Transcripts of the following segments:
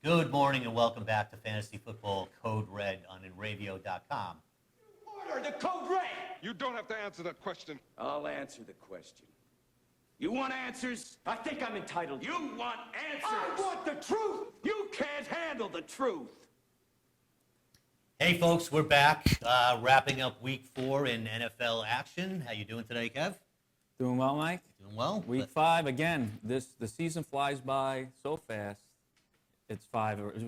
Good morning and welcome back to Fantasy Football Code Red on InRadio.com. Order the Code Red! You don't have to answer that question. I'll answer the question. You want answers? I think I'm entitled. You want answers? I want the truth! You can't handle the truth! Hey folks, we're back, wrapping up Week 4 in NFL action. How you doing today, Kev? Doing well, Mike? Doing well. Week 5, again, the season flies by so fast. It's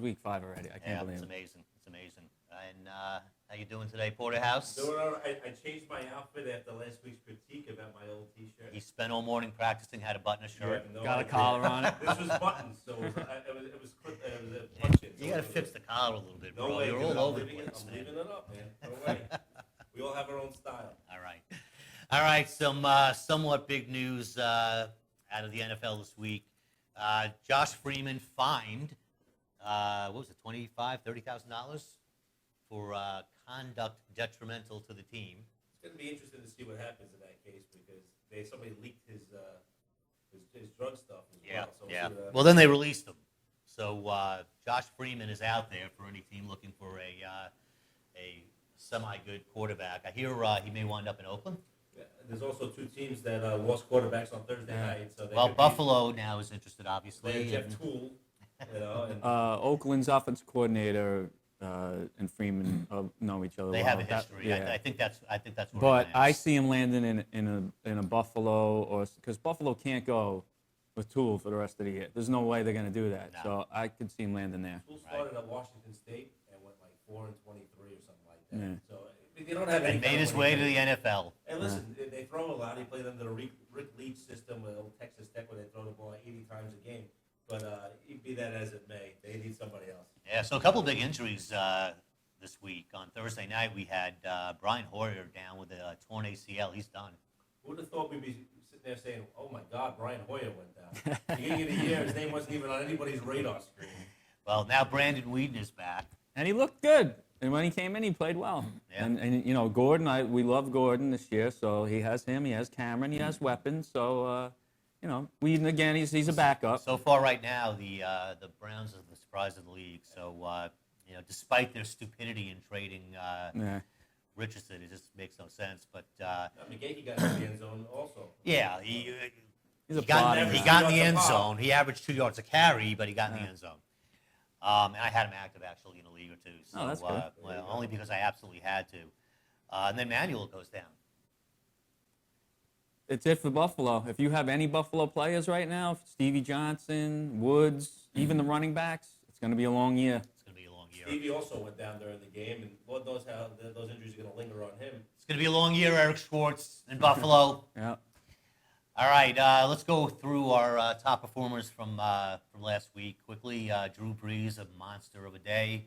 week 5 already. I can't believe it. It's amazing. It's amazing. And how you doing today, Porterhouse? Doing all right. I changed my outfit after last week's critique about my old T-shirt. He spent all morning practicing how to button a shirt. Yeah, no Got a idea. collar on it. This was buttons, so it was a punch-in. You got to fix the collar a little bit, bro. No way, You're dude, all over the I'm place, man. leaving it up, man. No way. We all have our own style. All right. Some somewhat big news out of the NFL this week. Josh Freeman fined, what was it, $25,000-$30,000 for conduct detrimental to the team. It's going to be interesting to see what happens in that case because somebody leaked his drug stuff as well. So we'll see what happens. Well, then they released him. So Josh Freeman is out there for any team looking for a semi-good quarterback. I hear he may wind up in Oakland. Yeah, there's also two teams that lost quarterbacks on Thursday night. So Buffalo now is interested, obviously. They have Toole, and Oakland's offensive coordinator and Freeman know each other. They well. have a history. Yeah. I think that's where But it I lands. see him landing in a Buffalo, or because Buffalo can't go with Toole for the rest of the year. There's no way they're going to do that. No. So I could see him landing there. Toole started at Washington State and went like 4-23 or something like that. Yeah. So they don't have any. And made his way to the NFL. And listen, they throw a lot. He played under the Rick Leach system with old Texas Tech, where they throw the ball 80 times a game. But be that as it may, they need somebody else. Yeah, so a couple of big injuries this week. On Thursday night, we had Brian Hoyer down with a torn ACL. He's done. Who would have thought we'd be sitting there saying, "Oh my God, Brian Hoyer went down." Beginning of the year, his name wasn't even on anybody's radar screen. Well, now Brandon Weeden is back. And he looked good. And when he came in, he played well. Yeah. And you know, Gordon, we love Gordon this year. So he has him. He has Cameron. He has weapons. So, you know, Weeden, again, he's a backup. So far right now, the Browns are the surprise of the league. So, you know, despite their stupidity in trading Richardson, it just makes no sense. But McGahee got in the end zone also. yeah, He's he a got plotter. in the end zone. He averaged 2 yards a carry, but he got in the end zone. And I had him active actually in a league or two. So, that's good. Well, only because I absolutely had to. And then Manuel goes down. It's it for Buffalo. If you have any Buffalo players right now, Stevie Johnson, Woods, even the running backs, it's going to be a long year. It's going to be a long year. Stevie also went down during the game, and Lord knows how those injuries are going to linger on him. It's going to be a long year, Eric Schwartz in Buffalo. Yeah. All right, let's go through our top performers from last week quickly. Drew Brees, a monster of a day,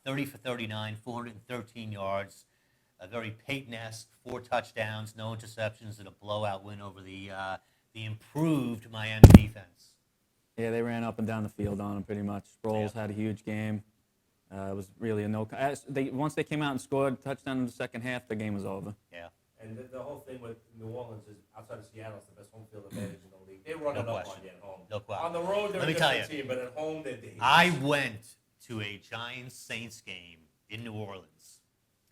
30 for 39, 413 yards, a very Peyton-esque 4 touchdowns, no interceptions, and a blowout win over the improved Miami defense. Yeah, they ran up and down the field on him pretty much. Sproles had a huge game. It was really a no. Once they came out and scored a touchdown in the second half, the game was over. Yeah. And the whole thing with New Orleans is, outside of Seattle, it's the best home field advantage in the league. They run it up on you at home. No question. On the road, they're Let a me tell different team, but at home, they're dangerous. I went to a Giants-Saints game in New Orleans.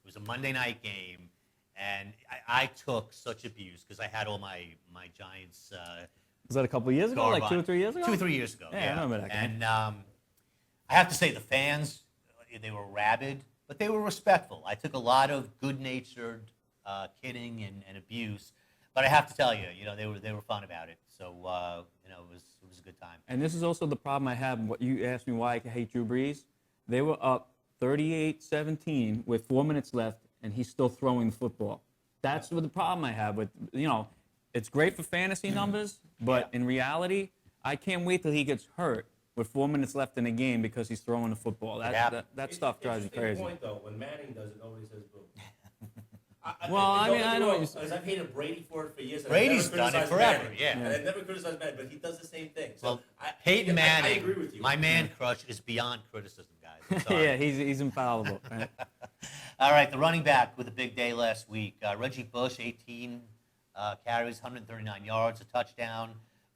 It was a Monday night game, and I took such abuse because I had all my Giants Was that a couple of years ago, like 2 or 3 years ago? 2 or 3 years ago. Yeah, I remember that game. And I have to say the fans, they were rabid, but they were respectful. I took a lot of good-natured kidding and abuse, but I have to tell you, you know, they were fun about it. So you know, it was a good time. And this is also the problem I have. What you asked me why I hate Drew Brees. They were up 38-17 with 4 minutes left, and he's still throwing the football. That's what the problem I have with, you know, it's great for fantasy numbers, but in reality, I can't wait till he gets hurt with 4 minutes left in the game because he's throwing the football. That stuff drives me crazy. Point, though, when Manning does it, nobody says boo. I know what you're saying. I've hated Brady for it for years. Brady's done it forever, yeah. And I've never criticized Manning, but he does the same thing. So Well, Peyton Manning, I agree with you. my man crush is beyond criticism, guys. I'm sorry. Yeah, he's infallible. Right? All right, the running back with a big day last week. Reggie Bush, 18 carries, 139 yards, a touchdown,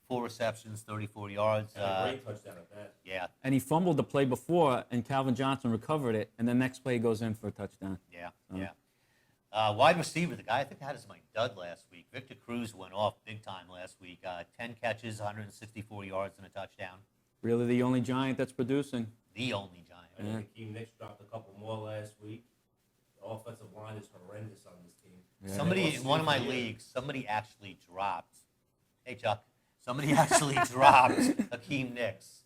4 receptions, 34 yards. And a great touchdown at that. Yeah, And he fumbled the play before, and Calvin Johnson recovered it, and the next play goes in for a touchdown. yeah, yeah. Wide receiver, the guy I think I had as my dud last week. Victor Cruz went off big time last week. 10 catches, 164 yards, and a touchdown. Really the only Giant that's producing. The only Giant. I mean, Hakeem Nicks dropped a couple more last week. The offensive line is horrendous on this team. Yeah. Somebody in one of my leagues, somebody actually dropped. Hey Chuck, somebody actually dropped Hakeem Nicks.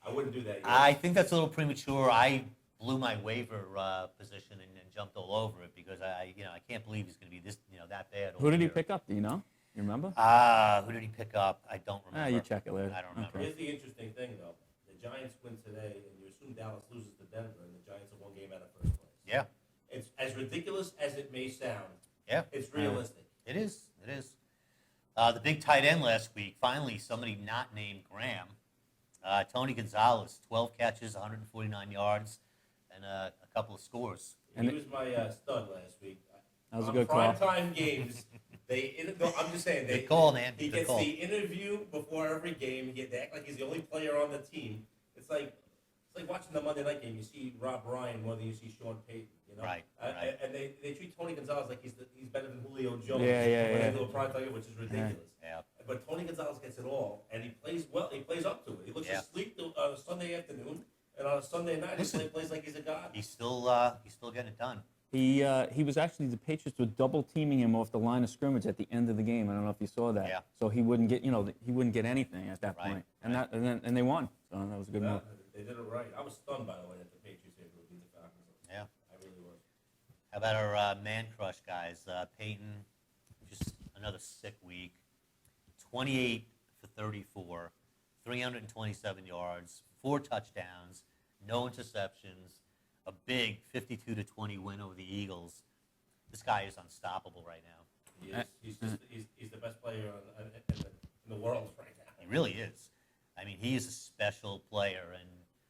I wouldn't do that yet. I think that's a little premature. I blew my waiver position and jumped all over it because I can't believe he's going to be this, that bad. Who did he pick up? Do you know? You remember? Who did he pick up? I don't remember. You check it later. I don't remember. Here's the interesting thing, though. The Giants win today, and you assume Dallas loses to Denver, and the Giants are one game out of first place. Yeah, It's as ridiculous as it may sound. yeah. It's realistic. It is. It is. The big tight end last week, finally somebody not named Graham. Tony Gonzalez, 12 catches, 149 yards, and a couple of scores. He was my stud last week. That was a On good call. Primetime games, I'm just saying. Good call, man. He Good gets call. the interview before every game. They act like he's the only player on the team. It's like watching the Monday night game. You see Rob Ryan more than you see Sean Payton. Right, right. And they treat Tony Gonzalez like he's better than Julio Jones. Yeah, yeah, when yeah. they do a primetime game, which is ridiculous. Yeah. But Tony Gonzalez gets it all, and he plays well. He plays up to it. He looks Yeah. asleep on a Sunday afternoon, and on a Sunday night, Listen, he plays like he's a god. He's still getting it done. He was actually, the Patriots were double teaming him off the line of scrimmage at the end of the game. I don't know if you saw that. Yeah. So he wouldn't get, he wouldn't get anything at that Right, point. And they won. So that was a good move. They did it right. I was stunned, by the way, that the Patriots able to beat the Falcons. Yeah. I really was. How about our man crush guys? Peyton, just another sick week. 28 for 34, 327 yards, 4 touchdowns, no interceptions, a big 52-20 win over the Eagles. This guy is unstoppable right now. He is. He's the best player in the world right now. He really is. I mean, he is a special player,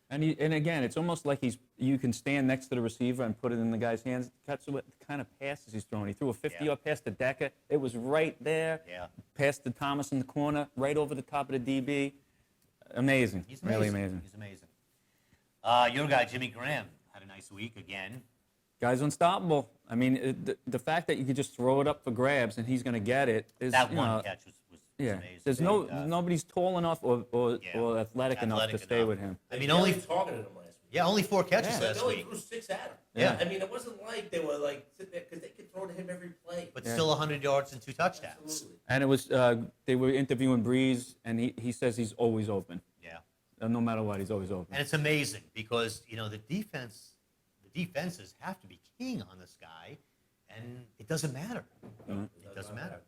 And again, it's almost like you can stand next to the receiver and put it in the guy's hands. Catch what kind of passes he's throwing. He threw a 50-yard pass to Decker. It was right there. Yeah. Pass to Thomas in the corner, right over the top of the DB. Amazing. he's amazing. Really amazing. He's amazing. Your guy, Jimmy Graham, had a nice week again. Guy's unstoppable. I mean, the fact that you could just throw it up for grabs and he's going to get it is, That one catch was yeah. amazing. There's nobody's tall enough or athletic enough to stay with him. I mean, They only barely targeted him last week. yeah, only 4 catches Yeah. They last only week, threw 6 at him. Yeah. I mean, it wasn't like they were like sitting there because they could throw to him every play. but still 100 yards and 2 touchdowns. Absolutely. And it was they were interviewing Breeze, and he says he's always open. Yeah, No matter what, he's always open. and it's amazing because the defenses have to be keying on this guy, and it doesn't matter. It doesn't matter.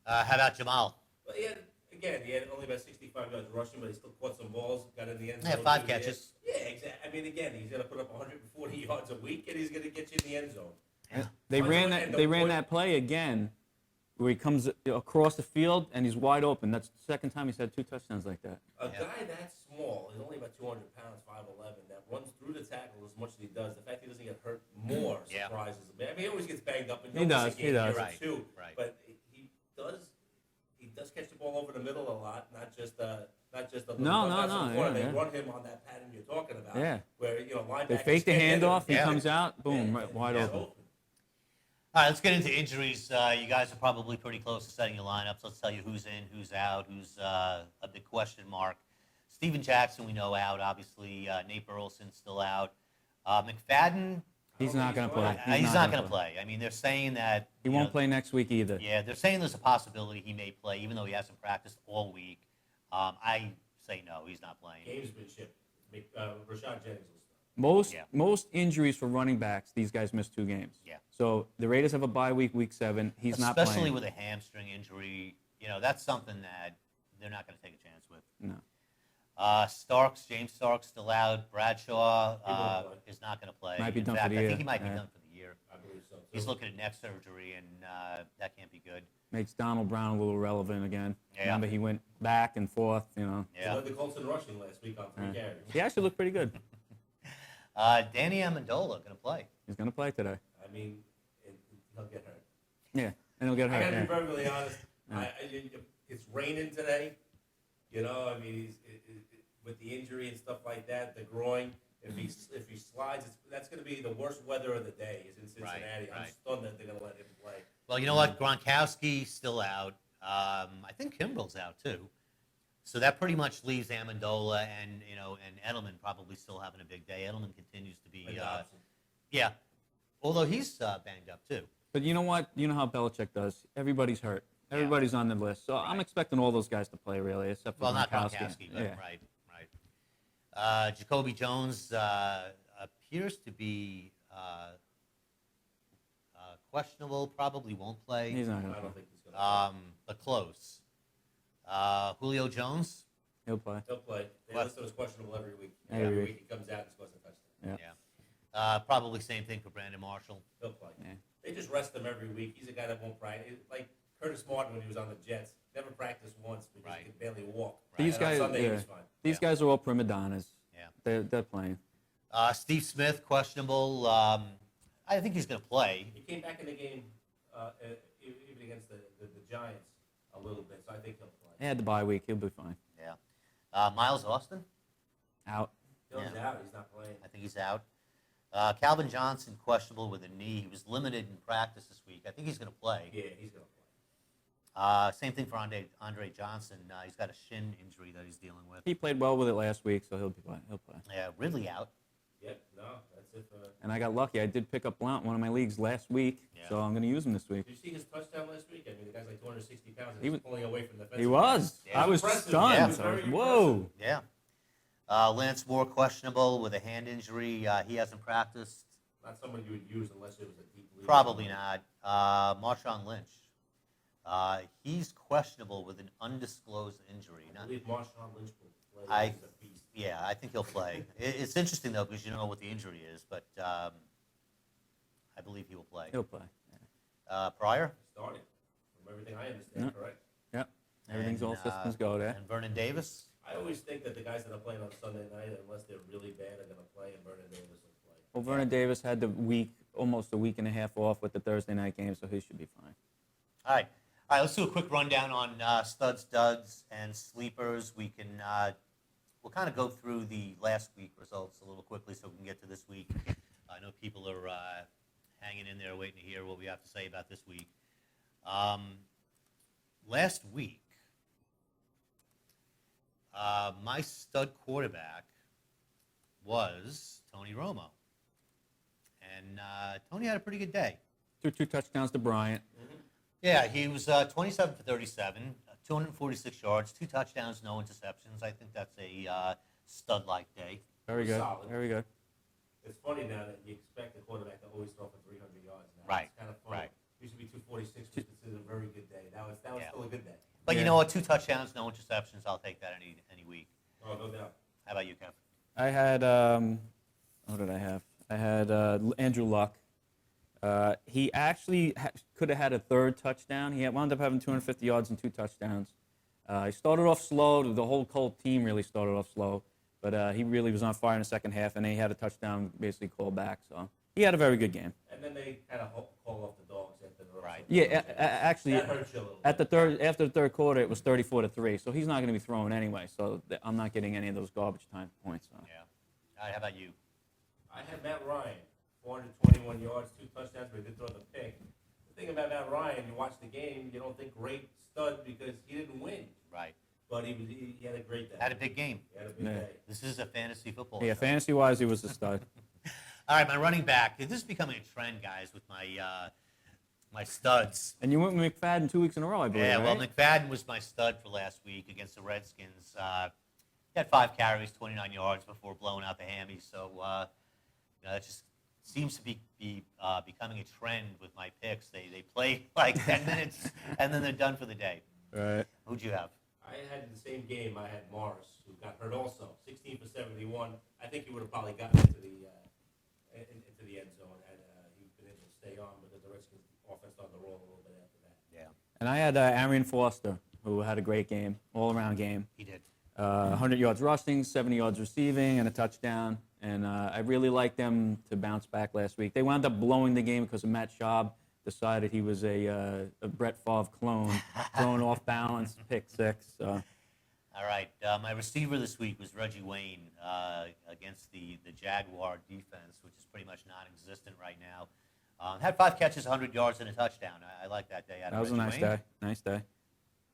How about Jamal? But he had only about 65 yards rushing, but he still caught some balls, got in the end zone. Yeah, 5 through the air. catches. Yeah, exactly. I mean, again, he's going to put up 140 yards a week, and he's going to get you in the end zone. Yeah. They Once ran again, that. the They ran point- that play again, where he comes across the field and he's wide open. That's the second time he's had 2 touchdowns like that. A Yeah. guy that small, he's only about 200 pounds, 5'11", that runs through the tackle as much as he does. The fact he doesn't get hurt more Yeah. surprises me. I mean, he always gets banged up. And He does, he he does. Here or Right, two, right. But he does catch the ball over the middle a lot, not just the No, not just the corner. They yeah. run him on that pattern you're talking about. Yeah. Where linebackers They fake the can't hit him. handoff. He Yeah. comes out. Boom. Yeah, Right, wide he's open. All right, let's get into injuries. You guys are probably pretty close to setting your lineups. Let's tell you who's in, who's out, who's a big question mark. Steven Jackson, we know, out. Obviously, Nate Burleson's still out. McFadden, He's not going to play. he's not going to play. I mean, they're saying that He won't play next week either. Yeah, they're saying there's a possibility he may play, even though he hasn't practiced all week. I say no, he's not playing. Gamesmanship. Rashad Jennings will start. Most injuries for running backs, these guys miss 2 games. Yeah. So the Raiders have a bye week, week 7. He's not playing. Especially with a hamstring injury, that's something that they're not going to take a chance with. No. James Starks still out. Bradshaw He won't play. is not going to play. Might be In done for fact, the I year. think he might be Yeah. done for the year. I believe so. He's too. looking at neck surgery, and that can't be good. Makes Donald Brown a little relevant again. Yeah. Remember, he went back and forth, He Yeah. led the Colts in rushing last week on 3 carries. He actually looked pretty good. Danny Amendola going to play. He's going to play today. I mean, he'll get hurt. Yeah, and he'll get I hurt. got to be Yeah. perfectly honest. It's raining today. You know, I mean, with the injury and stuff like that, the groin. If he slides, that's going to be the worst weather of the day. Is in Cincinnati. I'm right. stunned that they're going to let him play. Well, you know what? Gronkowski's still out. I think Kimbrel's out too. So that pretty much leaves Amendola and Edelman probably still having a big day. Edelman continues to be yeah, although he's banged up too. But you know what? You know how Belichick does. Everybody's hurt. Everybody's on the list. So I'm expecting all those guys to play, really, except for Not Gronkowski. Gronkowski, but Yeah. right. Jacoby Jones appears to be questionable. Probably won't play. He's not going I to don't play. think he's going to play. But close. Julio Jones. He'll play. He'll play. They list him as questionable every week. Every week he comes out and scores a touchdown. Yeah. Probably same thing for Brandon Marshall. He'll play. Yeah. They just rest him every week. He's a guy that won't practice. Like Curtis Martin when he was on the Jets, never practiced once because he could barely walk. These And on guys, Sunday, he was fine. These guys are all prima donnas. Yeah. They're playing. Steve Smith, questionable. I think he's going to play. He came back in the game even against the Giants a little bit, so I think he'll play. He had the bye week. He'll be fine. Yeah. Miles Austin. Out. He's out. He's not playing. I think he's out. Calvin Johnson, questionable with a knee. He was limited in practice this week. I think he's going to play. Yeah, he's going to play. Same thing for Andre Johnson. He's got a shin injury that he's dealing with. He played well with it last week, so he'll play. Yeah, Ridley out. Yep, no, that's it for... And I got lucky. I did pick up Blount, one of my leagues, last week, so I'm going to use him this week. Did you see his touchdown last week? I mean, the guy's like 260 pounds and He he's was- pulling away from the fence. He was. Yeah. I was Impressive. stunned. Yeah. I was like, Very whoa. Yeah. Lance Moore, questionable with a hand injury. He hasn't practiced. Not someone you would use unless it was a deep lead. Probably not. Marshawn Lynch. He's questionable with an undisclosed injury. I believe Marshawn Lynch will play. I- He's a beast. Yeah, I think he'll play. It's interesting, though, because you don't know what the injury is, but I believe he will play. He'll play. Pryor? Started, from everything I understand, correct? Yep. Everything's And, all systems go there. And Vernon Davis? I always think that the guys that are playing on Sunday night, unless they're really bad, are going to play, and Vernon Davis will play. Well, Vernon Davis had almost a week and a half off with the Thursday night game, so he should be fine. All right, let's do a quick rundown on studs, duds, and sleepers. We'll kind of go through the last week results a little quickly so we can get to this week. I know people are hanging in there waiting to hear what we have to say about this week. Last week, my stud quarterback was Tony Romo. And Tony had a pretty good day. Two touchdowns to Bryant. Yeah, he was 27 for 37, 246 yards, 2 touchdowns, no interceptions. I think that's a stud-like day. Very good. Solid. Very good. It's funny now that you expect a quarterback to always throw for 300 yards now. Right, It's kind of funny. right. Used to be 246, which is considered a very good day. Now it's still a good day. But you Yeah. know what? 2 touchdowns, no interceptions. I'll take that any week. Oh, no doubt. How about you, Kev? I had, what did I have? I had Andrew Luck. He actually could have had a third touchdown. He wound up having 250 yards and 2 touchdowns. He started off slow. The whole team really started off slow. But he really was on fire in the second half, and he had a touchdown basically called back. So he had a very good game. And then they kind of call off the dogs after the Right. Yeah, actually, That hurts you a little after the third quarter, it was 34-3. So he's not going to be throwing anyway. So I'm not getting any of those garbage time points. So. Yeah. All right, how about you? I had Matt Ryan, 421 yards, 2 touchdowns, but he did throw the pick. The thing about Matt Ryan, you watch the game, you don't think great stud because he didn't win. Right. But he had a great day. Had a big game. He had a big Yeah. day. This is a fantasy football Yeah, show. fantasy-wise, he was a stud. All right, my running back. This is becoming a trend, guys, with my my studs. And you went with McFadden 2 weeks in a row, I believe, Yeah, well, right? McFadden was my stud for last week against the Redskins. He had 5 carries, 29 yards before blowing out the hammies. So that just seems to be becoming a trend with my picks. They play like 10 minutes and then they're done for the day. Right. Who'd you have? I had in the same game, I had Morris, who got hurt also, 16 for 71. I think he would have probably gotten into the end zone had he been able to stay on because the Redskins offense started to roll a little bit after that. Yeah, And I had Arian Foster, who had a great game, all-around game. he did. 100 yards rushing, 70 yards receiving, and a touchdown. And I really liked them to bounce back last week. They wound up blowing the game because of Matt Schaub decided he was a Brett Favre clone, thrown off balance, pick 6. So. All right. My receiver this week was Reggie Wayne against the Jaguar defense, which is pretty much non-existent right now. Had 5 catches, 100 yards, and a touchdown. I like that day out That of was a Reggie nice Wayne. day. Nice day.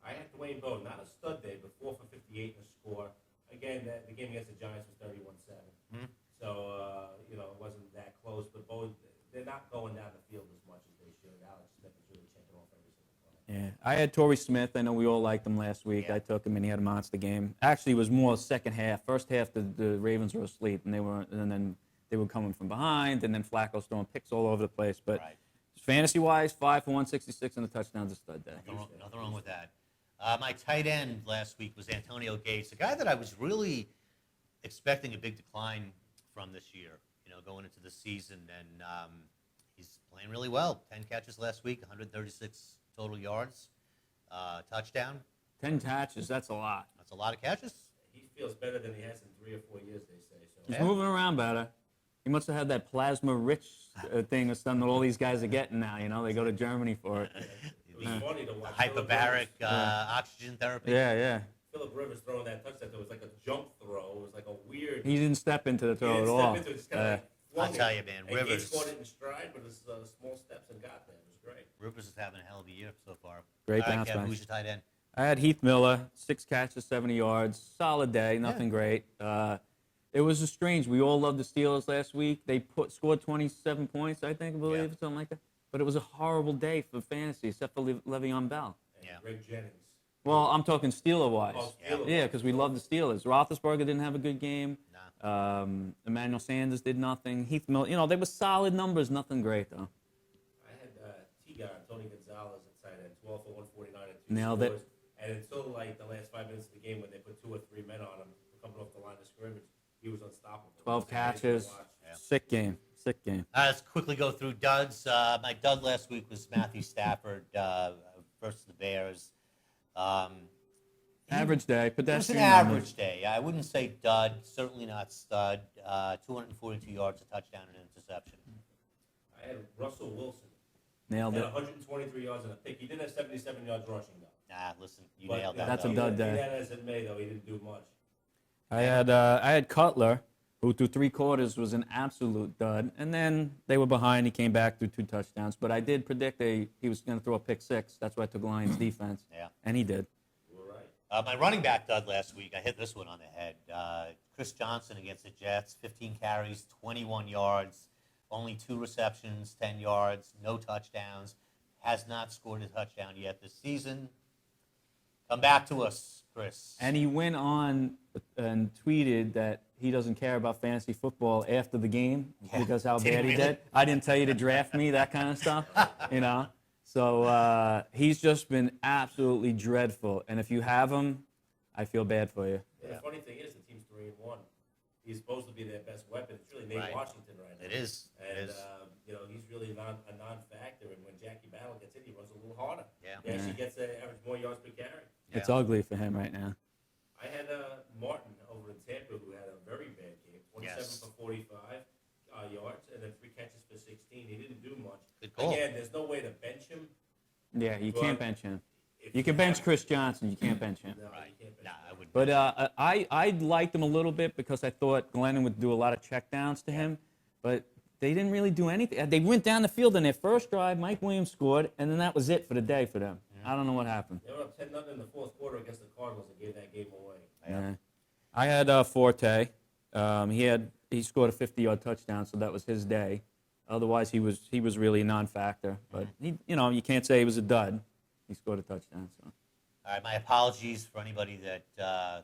I had Dwayne Bowe, not a stud day, but 4 for 58 in a score. Again, the game against the Giants was 31-7. Mhm. So, it wasn't that close, but Bowe, they're not going down the field as much as they should. Alex Smith is really checking off every single play. Yeah, I had Torrey Smith. I know we all liked him last week. Yeah. I took him, and he had a monster game. Actually, it was more second half. First half, the Ravens were asleep, and then they were coming from behind, and then Flacco's throwing picks all over the place. But Right. fantasy-wise, 5 for 166 and a touchdown's a stud day. Nothing wrong with that. My tight end last week was Antonio Gates, a guy that I was really expecting a big decline from this year, going into the season. And he's playing really well. 10 catches last week, 136 total yards, touchdown. 10 catches, that's a lot. That's a lot of catches. He feels better than he has in 3 or 4 years, they say. So. He's Yeah. moving around better. He must have had that plasma-rich thing or something that all these guys are getting now. They go to Germany for it. It was funny to watch. Hyperbaric oxygen therapy. Yeah. Phillip Rivers throwing that touchdown. It was like a jump throw. It was like a weird. He didn't step into the He throw didn't at step all. into it, just kind of I'll tell you, man, And Rivers. Gates caught it in stride with his small steps and got there. It was great. Rivers is having a hell of a year so far. Great All right, bounce Kevin, back. who's your tight end? I had Heath Miller, 6 catches, 70 yards. Solid day, nothing great. It was just strange. We all loved the Steelers last week. They scored 27 points, I believe, Yeah. something like that. But it was a horrible day for fantasy, except for Le'Veon Bell. And Yeah. Greg Jennings. Well, I'm talking Steeler-wise. Oh, Steelers. Yeah, because we love the Steelers. Roethlisberger didn't have a good game. Nah. Emmanuel Sanders did nothing. Heath Miller, they were solid numbers, nothing great, though. I had T-Gar, Tony Gonzalez at tight end, 12 for 149 and 2 Nailed it. scores. And until like the last 5 minutes of the game when they put 2 or 3 men on him coming off the line of scrimmage, he was unstoppable. 12 It was amazing to catches. watch. Yeah. Sick game. Sick game. Let's quickly go through duds. My dud last week was Matthew Stafford versus the Bears. Average day, It was an pedestrian numbers. average day. I wouldn't say dud, certainly not stud. 242 yards, a touchdown, and an interception. I had Russell Wilson. Nailed Had it. 123 yards and a pick. He did have 77 yards rushing, though. Nah, listen, you But, nailed that. That's a though. dud day. Be that as it may, though, he didn't do much. I had Cutler, who through 3 quarters was an absolute dud, and then they were behind. He came back through 2 touchdowns, but I did predict he was going to throw a pick 6. That's why I took Lions defense, Yeah. and he did. You were right. My running back dud last week, I hit this one on the head. Chris Johnson against the Jets, 15 carries, 21 yards, only 2 receptions, 10 yards, no touchdowns. Has not scored a touchdown yet this season. Come back to us, Chris. And he went on and tweeted that he doesn't care about fantasy football after the game Yeah. because how Did he bad he really? did. I didn't tell you to draft me, that kind of stuff, So he's just been absolutely dreadful. And if you have him, I feel bad for you. And Yeah. the funny thing is, the team's 3-1. He's supposed to be their best weapon. It's really Nate Right. Washington right now. It is. And, It is. He's really a non-factor. And when Jackie Battle gets in, he runs a little harder. Yeah. He actually gets average more yards per carry. It's Yeah. ugly for him right now. I had Martin over in Tampa who had a very bad game. 27 Yes. for 45 yards and then 3 catches for 16. He didn't do much. Good call. Again, there's no way to bench him. Yeah, you But can't bench him. If You can bench have- Chris Johnson. You can't bench him. No, Right. you can't bench Nah, him. I wouldn't. But I liked him a little bit because I thought Glennon would do a lot of checkdowns to him, but they didn't really do anything. They went down the field in their first drive. Mike Williams scored, and then that was it for the day for them. I don't know what happened. They were up 10-0 in the fourth quarter against the Cardinals and gave that game away. Yeah. I had Forte. He scored a 50-yard touchdown, so that was his day. Otherwise, he was really a non-factor. But you can't say he was a dud. He scored a touchdown. So. All right, my apologies for anybody that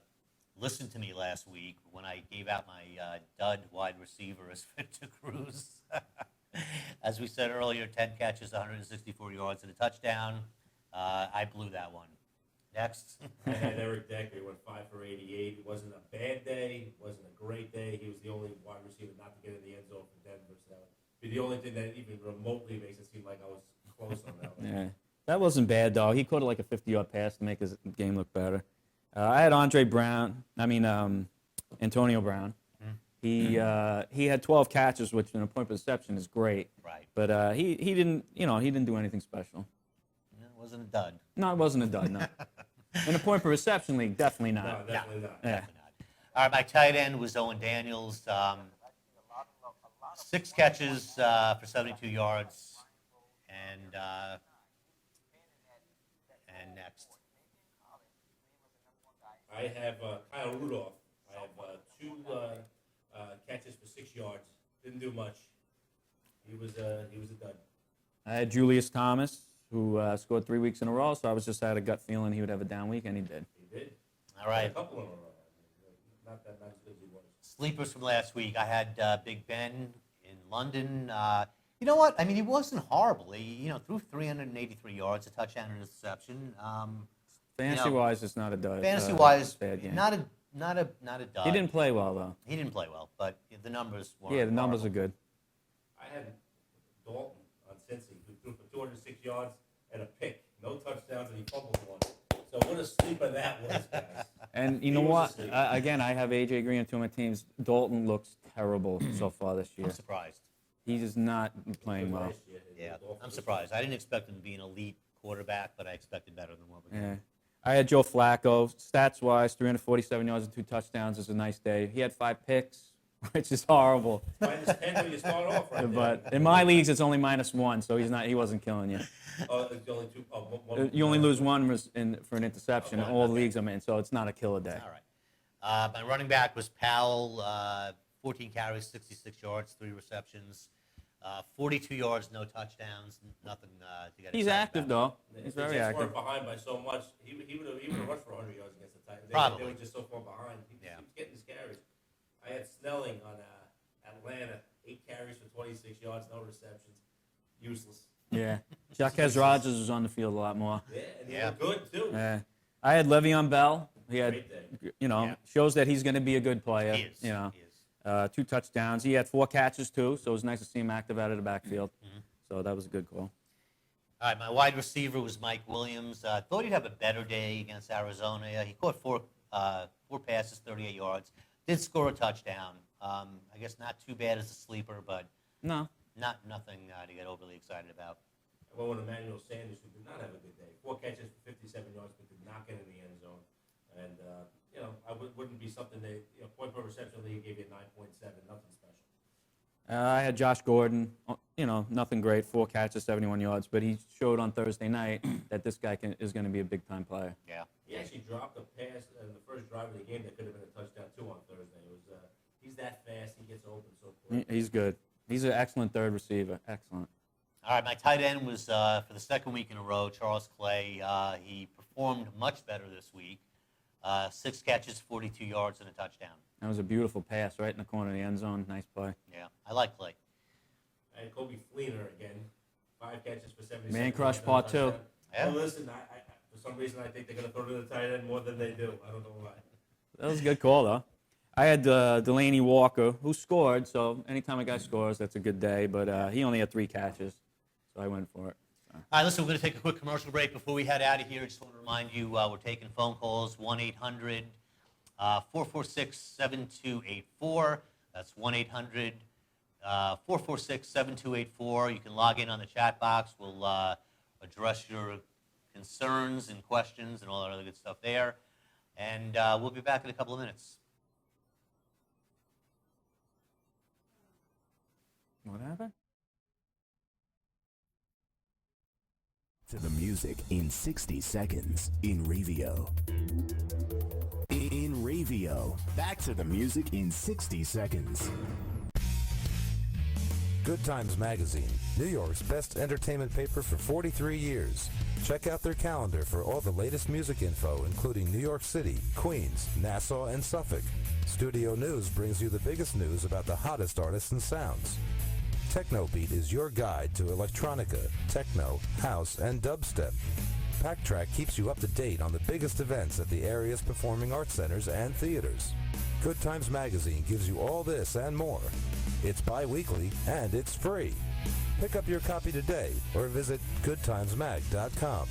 listened to me last week when I gave out my dud wide receiver as Victor Cruz. As we said earlier, 10 catches, 164 yards, and a touchdown. I blew that one. Next. I had Eric Decker. He went 5 for 88. It wasn't a bad day. It wasn't a great day. He was the only wide receiver not to get in the end zone for Denver. So that would be the only thing that even remotely makes it seem like I was close on that one. Yeah, that wasn't bad, though. He caught like a 50-yard pass to make his game look better. I had Antonio Brown. He had 12 catches, which in a point per reception is great. Right. But he didn't do anything special. No, it wasn't a dud. No, it wasn't a dud. No. In the point per reception league, definitely No, not. definitely not. Yeah. All right, my tight end was Owen Daniels. 6 catches for 72 yards. And next. I have Kyle Rudolph. I have 2 catches for 6 yards. Didn't do much. He was a dud. I had Julius Thomas, who scored 3 weeks in a row, so I was just had a gut feeling he would have a down week, and he did. He did. All right. A couple in a row. Not as good as he was. Sleepers from last week. I had Big Ben in London. You know what? I mean, he wasn't horrible. He threw 383 yards, a touchdown, and an interception. Fantasy-wise, it's not a dud. Fantasy-wise, bad game. not a dud. He didn't play well, though. He didn't play well, but the numbers weren't. Yeah, the numbers horrible. are good. I had Dalton on Cincy, who threw for 206 yards and a pick. No touchdowns, and he fumbled one. So what a sleeper that was, guys. And you He know was what? asleep. Again, I have A.J. Green on 2 of my teams. Dalton looks terrible so far this year. I'm surprised. He is not playing well. Last year, Yeah, Dolphins I'm was- surprised. I didn't expect him to be an elite quarterback, but I expected better than what we got. Yeah. I had Joe Flacco. Stats-wise, 347 yards and 2 touchdowns is a nice day. He had 5 picks, which is horrible. -10 when you start off right But there. in my leagues, it's only -1, so he wasn't killing you. Oh, it's the only 2. One, You only lose one for an interception. Okay. All the leagues I'm in, so it's not a killer day. All right. My running back was Powell, 14 carries, 66 yards, 3 receptions, 42 yards, no touchdowns, nothing to get He's excited active, about. though. He's If the very Jets active. weren't behind by so much, he would have rushed for 100 yards against the Titans. Probably. They were just so far behind. He Yeah. keeps getting his carries. I had Snelling on Atlanta, 8 carries for 26 yards, no receptions. Useless. Yeah. Jaquez Rogers was on the field a lot more. Yeah, and he Yeah. looked good, too. Yeah. I had Le'Veon Bell. He had, Great day. Yeah. shows that he's going to be a good player. He is. You know, He is. 2 touchdowns. He had 4 catches too, so it was nice to see him active out of the backfield. Mm-hmm. So that was a good call. All right, my wide receiver was Mike Williams. Thought he'd have a better day against Arizona. He caught 4 passes, 38 yards. Did score a touchdown. I guess not too bad as a sleeper, but No, nothing to get overly excited about. I went with Emmanuel Sanders, who did not have a good day. 4 catches for 57 yards, but did not get in the end zone. And, I wouldn't be something that, point per reception league gave you a 9.7, nothing special. I had Josh Gordon. Nothing great. 4 catches, 71 yards, but he showed on Thursday night that this guy is going to be a big time player. Yeah. He actually dropped a pass in the first drive of the game that could have been a touchdown, too, on Thursday. It was, he's that fast. He gets open so quick. He's good. He's an excellent third receiver. Excellent. All right, my tight end was, for the second week in a row, Charles Clay. He performed much better this week. 6 catches, 42 yards, and a touchdown. That was a beautiful pass right in the corner of the end zone. Nice play. Yeah, I like Clay. I had Kobe Fleener again. 5 catches for 77 Man crush yards, part no 2. touchdown. Yeah. Well, listen, I for some reason, I think they're going to throw to the tight end more than they do. I don't know why. That was a good call, though. I had Delaney Walker, who scored, so anytime a guy scores, that's a good day, but he only had 3 catches, so I went for it. All right, listen, we're going to take a quick commercial break before we head out of here. Just want to remind you, we're taking phone calls, 1-800-446-7284. That's 1-800-446-7284. You can log in on the chat box. We'll address your concerns and questions and all that other good stuff there. And we'll be back in a couple of minutes. What happened? To the music in 60 seconds in Revio. In Revio, back to the music in 60 seconds. Good Times Magazine, New York's best entertainment paper for 43 years. Check out their calendar for all the latest music info, including New York City, Queens, Nassau, and Suffolk. Studio News brings you the biggest news about the hottest artists and sounds. Technobeat is your guide to electronica, techno, house, and dubstep. Packtrack keeps you up to date on the biggest events at the area's performing arts centers and theaters. Good Times Magazine gives you all this and more. It's bi-weekly and it's free. Pick up your copy today or visit goodtimesmag.com.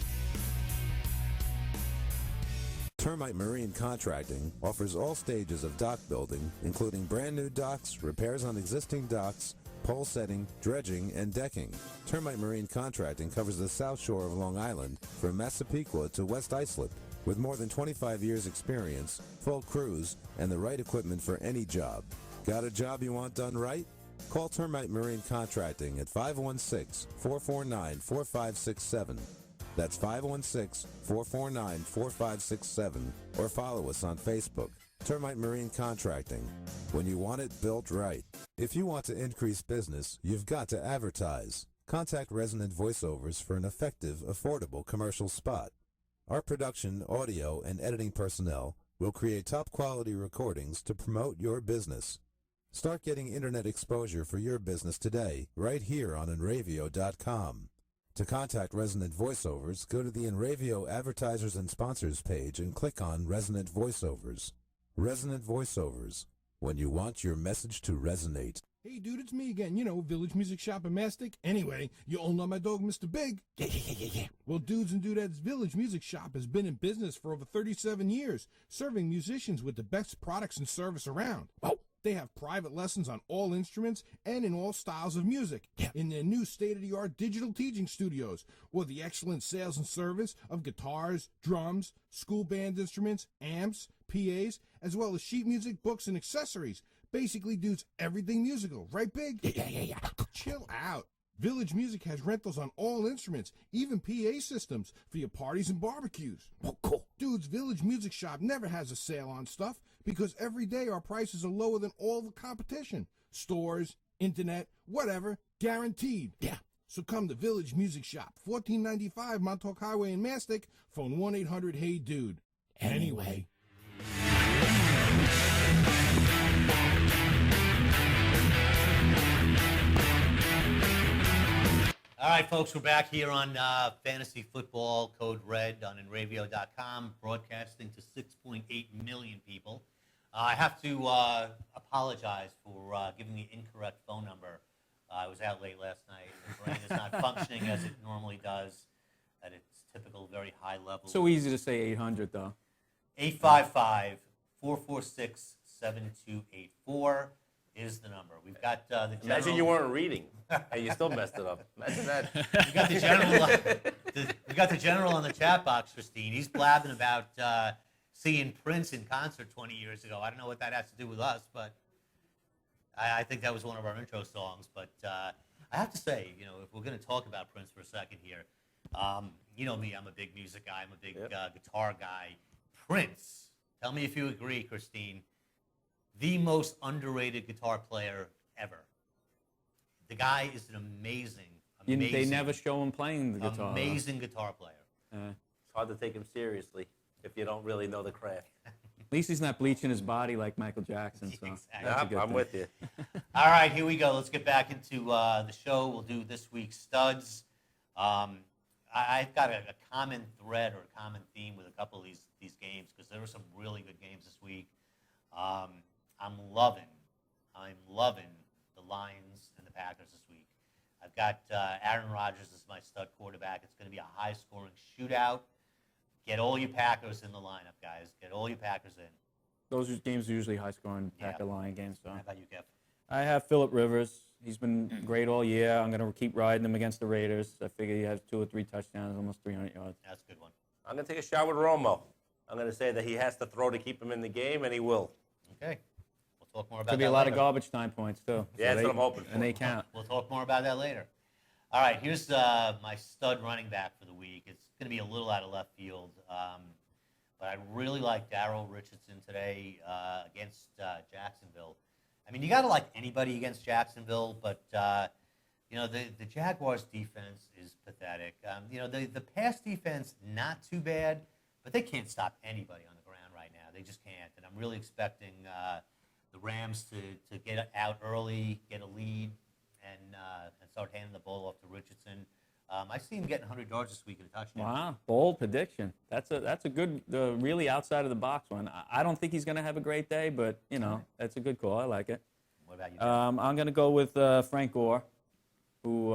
Termite Marine Contracting offers all stages of dock building, including brand new docks, repairs on existing docks, pole setting, dredging, and decking. Termite Marine Contracting covers the south shore of Long Island from Massapequa to West Islip. With more than 25 years experience, full crews, and the right equipment for any job. Got a job you want done right? Call Termite Marine Contracting at 516-449-4567. That's 516-449-4567. Or follow us on Facebook. Termite Marine Contracting. When you want it built right. If you want to increase business, you've got to advertise. Contact Resonant Voiceovers for an effective, affordable commercial spot. Our production, audio, and editing personnel will create top-quality recordings to promote your business. Start getting internet exposure for your business today, right here on Enravio.com. To contact Resonant Voiceovers, go to the Enravio Advertisers and Sponsors page and click on Resonant Voiceovers. Resonant Voiceovers, when you want your message to resonate. Hey, dude, it's me again. You know, Village Music Shop in Mastic. Anyway, you all know my dog, Mr. Big. Yeah. Well, Dudes and Dudettes Village Music Shop has been in business for over 37 years, serving musicians with the best products and service around. Well, they have private lessons on all instruments and in all styles of music in their new state-of-the-art digital teaching studios, or the excellent sales and service of guitars, drums, school band instruments, amps, PAs, as well as sheet music, books, and accessories. Basically, dudes, everything musical. Right, Big? Yeah. Chill out. Village Music has rentals on all instruments, even PA systems for your parties and barbecues. Oh, cool. Dude's Village Music Shop never has a sale on stuff because every day our prices are lower than all the competition. Stores, internet, whatever, guaranteed. Yeah. So come to Village Music Shop, 1495 Montauk Highway in Mastic. Phone 1-800-HEY-DUDE. Anyway. All right, folks, we're back here on Fantasy Football Code Red on Enravio.com, broadcasting to 6.8 million people. I have to apologize for giving the incorrect phone number. I was out late last night. The brain is not functioning as it normally does at its typical very high level. So easy to say 800, though. 855-446-7284 is the number. We've got the general. Imagine you weren't reading and you still messed it up. Imagine that. We got the general. We got the general on the chat box, Christine. He's blabbing about seeing Prince in concert 20 years ago. I don't know what that has to do with us, but I think that was one of our intro songs. But I have to say, you know, if we're going to talk about Prince for a second here, you know me, I'm a big music guy. I'm a big guitar guy. Prince, tell me if you agree, Christine, the most underrated guitar player ever. The guy is an amazing. They never show him playing the guitar. Amazing guitar player. It's hard to take him seriously if you don't really know the craft. At least he's not bleaching his body like Michael Jackson. So Exactly. I'm with you. All right, here we go. Let's get back into the show. We'll do this week's studs. I've got a common thread or a common theme with a couple of these games because there were some really good games this week. I'm loving the Lions and the Packers this week. I've got Aaron Rodgers as my stud quarterback. It's going to be a high-scoring shootout. Get all your Packers in the lineup, guys. Get all your Packers in. Those games are usually high-scoring Packer-Lion games. So. How about you, Kev? I have Phillip Rivers. He's been great all year. I'm going to keep riding him against the Raiders. I figure he has 2 or 3 touchdowns, almost 300 yards. That's a good one. I'm going to take a shot with Romo. I'm going to say that he has to throw to keep him in the game, and he will. Okay. We'll talk more about that Could be a lot later. of garbage time points, too. Yeah, that's what I'm hoping for. And they count. We'll talk more about that later. All right, here's my stud running back for the week. It's going to be a little out of left field, but I really like Darrell Richardson today against Jacksonville. I mean, you got to like anybody against Jacksonville, but, you know, the Jaguars' defense is pathetic. You know, the pass defense, not too bad, but they can't stop anybody on the ground right now. They just can't, and I'm really expecting the Rams to get out early, get a lead, and start handing the ball off to Richardson. I see him getting 100 yards this week in a touchdown. Wow, bold prediction. That's a good, really outside of the box one. I don't think he's going to have a great day, but you know that's a good call. I like it. What about you, Jeff? I'm going to go with Frank Gore, who,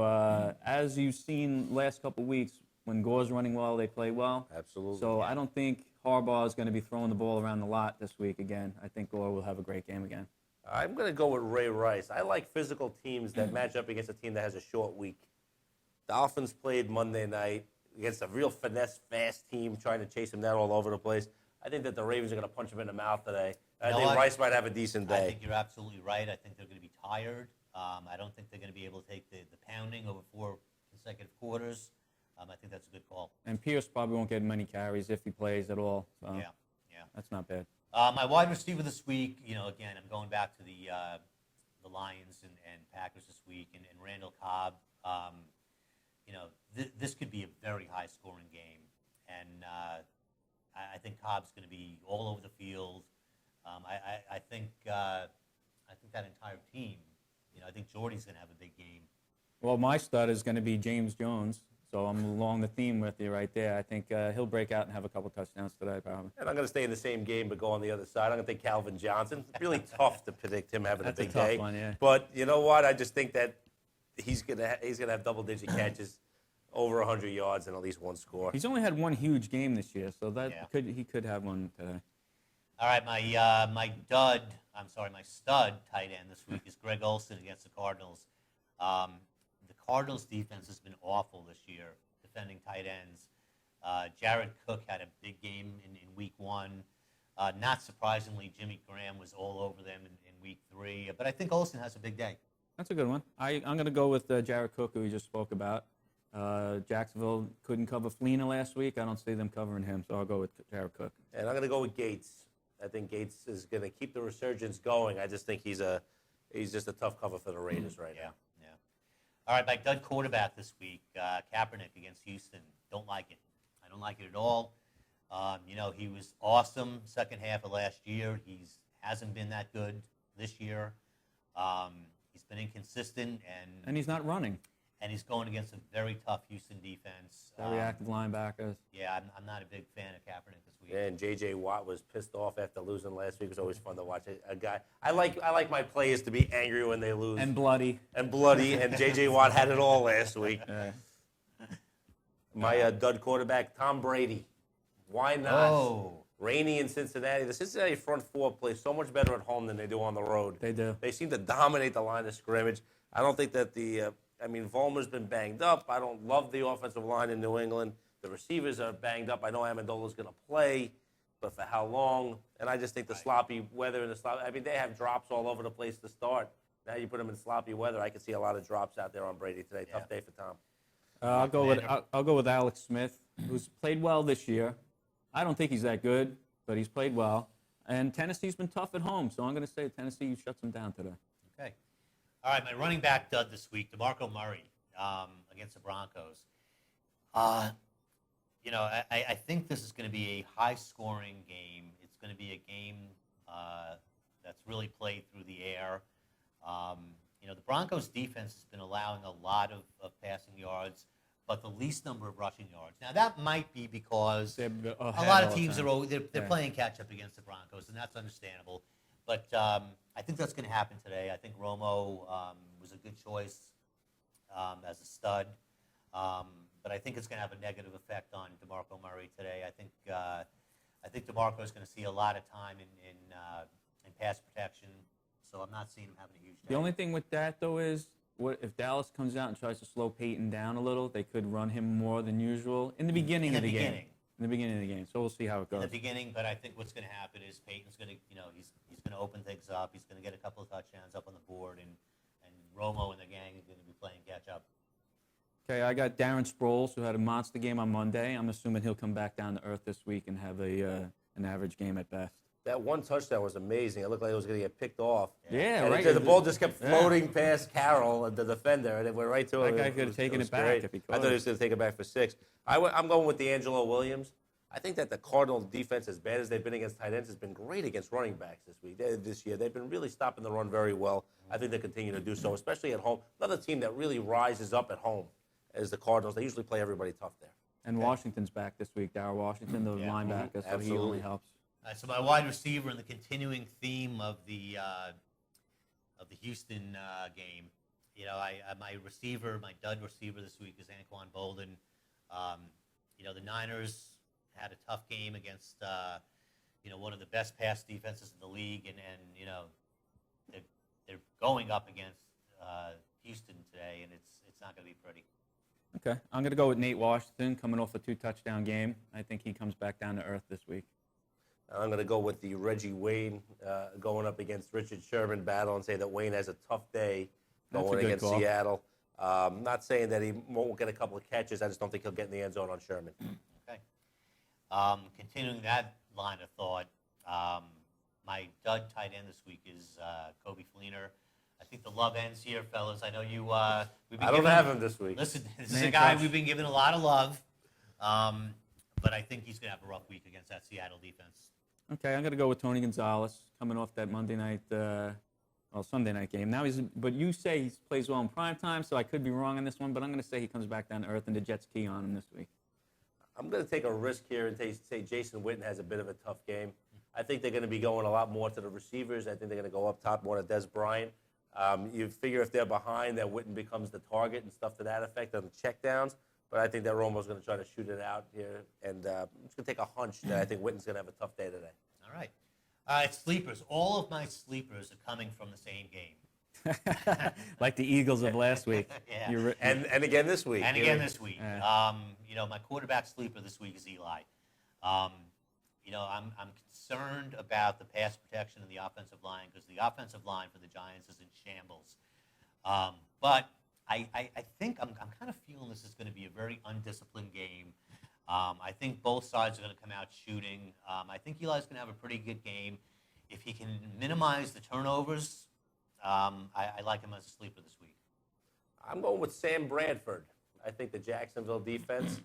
as you've seen last couple weeks, when Gore's running well, they play well. Absolutely. So I don't think Harbaugh is going to be throwing the ball around the lot this week again. I think Gore will have a great game again. I'm going to go with Ray Rice. I like physical teams that match up against a team that has a short week. Dolphins played Monday night. against a real finesse, fast team trying to chase him down all over the place. I think that the Ravens are going to punch him in the mouth today. I know think what? Rice might have a decent I day. think you're absolutely right. I think they're going to be tired. I don't think they're going to be able to take the pounding over 4 consecutive quarters. I think that's a good call. And Pierce probably won't get many carries if he plays at all. So Yeah. that's not bad. My wide receiver this week, again, I'm going back to the Lions and Packers this week, and Randall Cobb. This could be a very high-scoring game, and I think Cobb's going to be all over the field. I think that entire team. I think Jordy's going to have a big game. Well, my stud is going to be James Jones. So I'm along the theme with you right there. I think he'll break out and have a couple touchdowns today, probably. And I'm going to stay in the same game but go on the other side. I'm going to take Calvin Johnson. It's really tough to predict him having That's a big a tough day. one, yeah. But you know what? I just think that he's going to have double-digit catches, over 100 yards, and at least one score. He's only had one huge game this year, so that Yeah. he could have one today. All right, my stud tight end this week is Greg Olsen against the Cardinals. The Cardinals' defense has been awful this year, defending tight ends. Jared Cook had a big game in week 1. Not surprisingly, Jimmy Graham was all over them in week 3. But I think Olsen has a big day. That's a good one. I'm going to go with Jared Cook, who we just spoke about. Jacksonville couldn't cover Fleener last week. I don't see them covering him, so I'll go with Jared Cook. And I'm going to go with Gates. I think Gates is going to keep the resurgence going. I just think he's just a tough cover for the Raiders right now. Yeah. All right, my dud quarterback this week, Kaepernick against Houston. Don't like it. I don't like it at all. He was awesome second half of last year. Hasn't been that good this year. He's been inconsistent And he's not running. and he's going against a very tough Houston defense. Very active linebackers. Yeah, I'm not a big fan of Kaepernick this week. And J.J. Watt was pissed off after losing last week. It was always fun to watch a guy. I like my players to be angry when they lose. And bloody. And bloody. And J.J. Watt had it all last week. My dud quarterback, Tom Brady. Why not? Oh. Rainy in Cincinnati. The Cincinnati front four plays so much better at home than they do on the road. They do. They seem to dominate the line of scrimmage. I don't think that Vollmer's been banged up. I don't love the offensive line in New England. The receivers are banged up. I know Amendola's going to play, but for how long? And I just think the sloppy weather and they have drops all over the place to start. Now you put them in sloppy weather. I can see a lot of drops out there on Brady today. Tough day for Tom. I'll go with Alex Smith, who's played well this year. I don't think he's that good, but he's played well. And Tennessee's been tough at home, so I'm going to say Tennessee shuts them down today. Okay. All right, my running back dud this week, DeMarco Murray against the Broncos. I think this is going to be a high-scoring game. It's going to be a game that's really played through the air. The Broncos' defense has been allowing a lot of passing yards, but the least number of rushing yards. Now, that might be because a lot of teams they're playing catch-up against the Broncos, and that's understandable. But I think that's going to happen today. I think Romo was a good choice as a stud. But I think it's going to have a negative effect on DeMarco Murray today. I think DeMarco is going to see a lot of time in pass protection, so I'm not seeing him having a huge day. The only thing with that, though, is if Dallas comes out and tries to slow Peyton down a little, they could run him more than usual in the beginning of the game. In the beginning of the game, so we'll see how it goes. In the beginning, but I think what's going to happen is Peyton's going to, he's going to open things up. He's going to get a couple of touchdowns up on the board, and Romo and the gang are going to be playing catch up. Okay, I got Darren Sproles, who had a monster game on Monday. I'm assuming he'll come back down to earth this week and have an average game at best. That one touchdown was amazing. It looked like it was going to get picked off. Yeah, and right. The ball just kept floating past Carroll, the defender, and it went right to him. That guy could have taken it back great. if he could. I thought he was going to take it back for 6. I'm going with D'Angelo Williams. I think that the Cardinals' defense, as bad as they've been against tight ends, has been great against running backs this year. They've been really stopping the run very well. I think they continue to do so, especially at home. Another team that really rises up at home is the Cardinals. They usually play everybody tough there. And Washington's back this week. Darryl Washington, the linebacker, so he only helps. So my wide receiver in the continuing theme of the Houston game, my dud receiver this week is Anquan Bolden. The Niners had a tough game against one of the best pass defenses in the league, and they're going up against Houston today, and it's not going to be pretty. Okay, I'm going to go with Nate Washington coming off a 2-touchdown game. I think he comes back down to earth this week. I'm going to go with the Reggie Wayne going up against Richard Sherman battle and say that Wayne has a tough day That's a going good against call. Seattle. Not saying that he won't get a couple of catches. I just don't think he'll get in the end zone on Sherman. Okay. Continuing that line of thought, my dud tight end this week is Kobe Fleener. I think the love ends here, fellas. I know you. We've been I don't have him this week. Listen, this is Man a guy crush. we've been giving a lot of love, but I think he's going to have a rough week against that Seattle defense. Okay, I'm going to go with Tony Gonzalez coming off that Sunday night game. Now but you say he plays well in prime time, so I could be wrong on this one, but I'm going to say he comes back down to earth and the Jets key on him this week. I'm going to take a risk here and say Jason Witten has a bit of a tough game. I think they're going to be going a lot more to the receivers. I think they're going to go up top more to Des Bryant. You figure if they're behind, that Witten becomes the target and stuff to that effect on the checkdowns. But I think that Romo's going to try to shoot it out here. And I'm just going to take a hunch that I think Witten's going to have a tough day today. All right. Sleepers. All of my sleepers are coming from the same game. Like the Eagles of last week. Yeah. And again this week. And again this week. Yeah. My quarterback sleeper this week is Eli. I'm concerned about the pass protection in the offensive line because the offensive line for the Giants is in shambles. But I think I'm kind of feeling this is going to be a very undisciplined game. I think both sides are going to come out shooting. I think Eli's going to have a pretty good game. If he can minimize the turnovers, I like him as a sleeper this week. I'm going with Sam Bradford. I think the Jacksonville defense,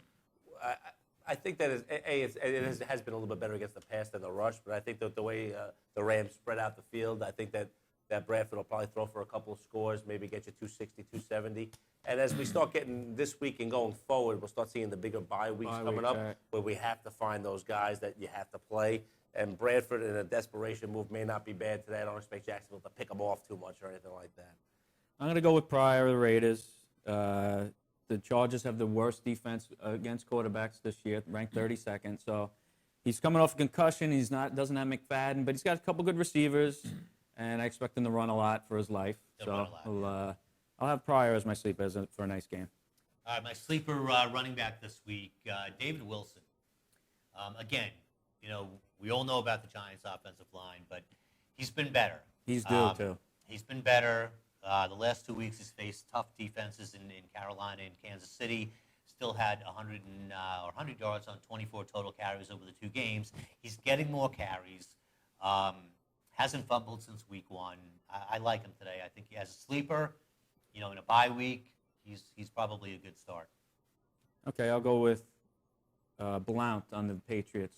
I think that it has been a little bit better against the pass than the rush, but I think that the way the Rams spread out the field, I think that Bradford will probably throw for a couple of scores, maybe get you 260, 270. And as we start getting this week and going forward, we'll start seeing the bigger bye weeks coming up where we have to find those guys that you have to play. And Bradford in a desperation move may not be bad today. I don't expect Jacksonville to pick them off too much or anything like that. I'm going to go with Pryor, the Raiders. The Chargers have the worst defense against quarterbacks this year, ranked 32nd. So he's coming off a concussion. Doesn't have McFadden, but he's got a couple good receivers, and I expect him to run a lot for his life. I'll have Pryor as my sleeper for a nice game. All right, my sleeper running back this week, David Wilson. Again, we all know about the Giants' offensive line, but he's been better. He's due, too. He's been better. The last 2 weeks, he's faced tough defenses in Carolina and Kansas City. Still had 100 yards on 24 total carries over the 2 games. He's getting more carries. Hasn't fumbled since week 1. I like him today. I think he has a sleeper. In a bye week, he's probably a good start. Okay, I'll go with Blount on the Patriots.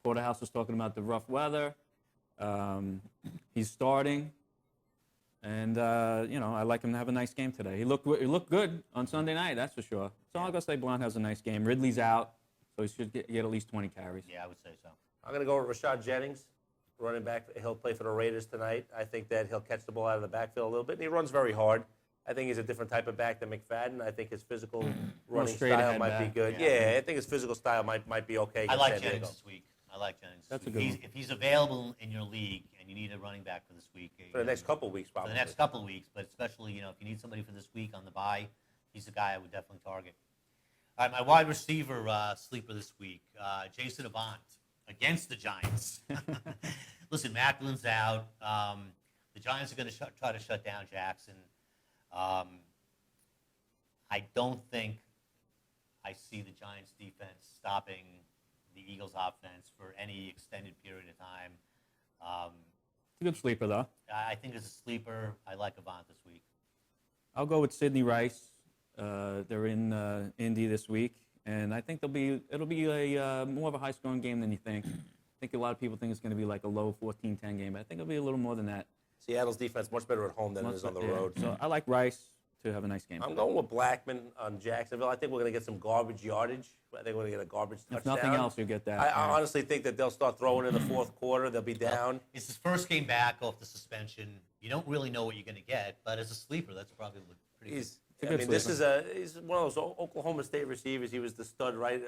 Porterhouse was talking about the rough weather. He's starting. And, I like him to have a nice game today. He looked good on Sunday night, that's for sure. So I'll go say Blount has a nice game. Ridley's out, so he should get at least 20 carries. Yeah, I would say so. I'm going to go with Rashad Jennings, running back. He'll play for the Raiders tonight. I think that he'll catch the ball out of the backfield a little bit, and he runs very hard. I think he's a different type of back than McFadden. I think his physical running style might be good. Yeah, I think his physical style might be okay. I like Jennings this week. That's a good one. If he's available in your league and you need a running back for this week. For the next couple of weeks, probably. For the next couple of weeks, but especially, if you need somebody for this week on the bye, he's a guy I would definitely target. All right, my wide receiver sleeper this week, Jason Avant against the Giants. Listen, Macklin's out. The Giants are going to try to shut down Jackson. I don't think I see the Giants' defense stopping the Eagles' offense for any extended period of time. It's a good sleeper, though. I think as a sleeper, I like Avant this week. I'll go with Sidney Rice. They're in Indy this week, and I think it'll be a more of a high-scoring game than you think. I think a lot of people think it's going to be like a low 14-10 game, but I think it'll be a little more than that. Seattle's defense much better at home than it is on the road. So I like Rice to have a nice game. I'm going with Blackman on Jacksonville. I think we're going to get some garbage yardage. I think we're going to get a garbage touchdown. If nothing else, you get that. I honestly think that they'll start throwing in the fourth quarter. They'll be down. It's his first game back off the suspension. You don't really know what you're going to get, but as a sleeper, that's probably pretty good. He's one of those Oklahoma State receivers. He was the stud right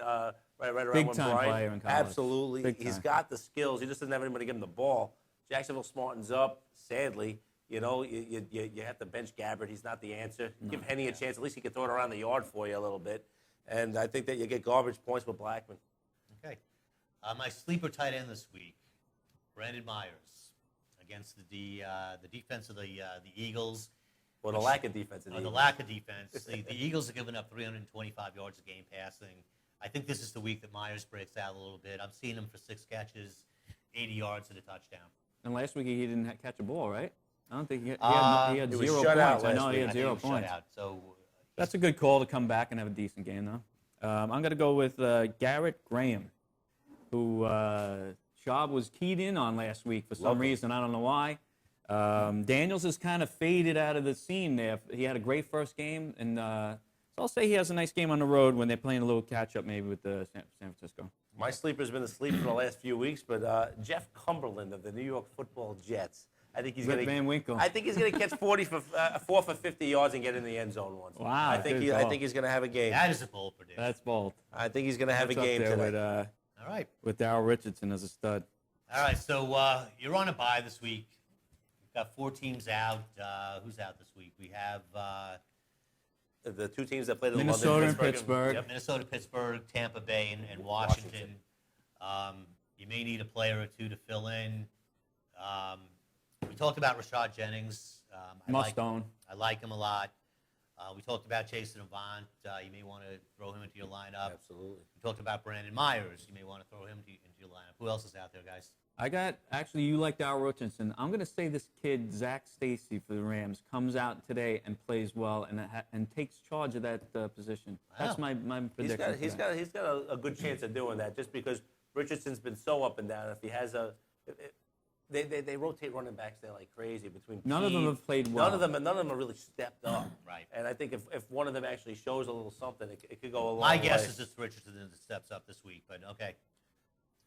around Big when time Bryant. player in college. Absolutely. Big He's time. got the skills. He just doesn't have anybody to give him the ball. Jacksonville smartens up, sadly. You know, you have to bench Gabbard. He's not the answer. Give Henny a chance. At least he can throw it around the yard for you a little bit. And I think that you get garbage points with Blackman. Okay. My sleeper tight end this week, Brandon Myers, against the defense of the Eagles. Well, the lack of defense. The lack of defense. The Eagles are giving up 325 yards a game passing. I think this is the week that Myers breaks out a little bit. I'm seeing him for 6 catches, 80 yards, and a touchdown. And last week he didn't catch a ball, right? I don't think he had he 0 was points. shut out I know last he week. had I think 0 he was shut points. out, so That's a good call to come back and have a decent game, though. I'm going to go with Garrett Graham, who Schaub was keyed in on last week for some reason. I don't know why. Daniels has kind of faded out of the scene there. He had a great first game, and so I'll say he has a nice game on the road when they're playing a little catch-up maybe with San Francisco. My sleeper's been asleep for the last few weeks, but Jeff Cumberland of the New York Football Jets. I think he's going to. Van Winkle. I think he's going to catch 4 for 50 yards and get in the end zone once. Wow, I think good call. he's going to have a game. that is a bold prediction. That's bold. I think he's going to have That's a up game there today. All right. With Darryl Richardson as a stud. All right, so you're on a bye this week. We've got 4 teams out. Who's out this week? We have The 2 teams that played in Minnesota London, and Pittsburgh. Minnesota, Pittsburgh, Tampa Bay, and Washington. You may need a player or 2 to fill in. We talked about Rashad Jennings. I like him a lot. We talked about Jason Avant. You may want to throw him into your lineup. Absolutely. We talked about Brandon Myers. You may want to throw him into your lineup. Who else is out there, guys? You like Darryl Richardson. I'm going to say this kid, Zach Stacy for the Rams, comes out today and plays well and takes charge of that position. That's my prediction. He's got a good chance of doing that just because Richardson's been so up and down. If he has they rotate running backs there like crazy between. None of them have played well. None of them have really stepped up. Right. And I think if one of them actually shows a little something, it could go a long My way. guess is it's Richardson that steps up this week, but okay.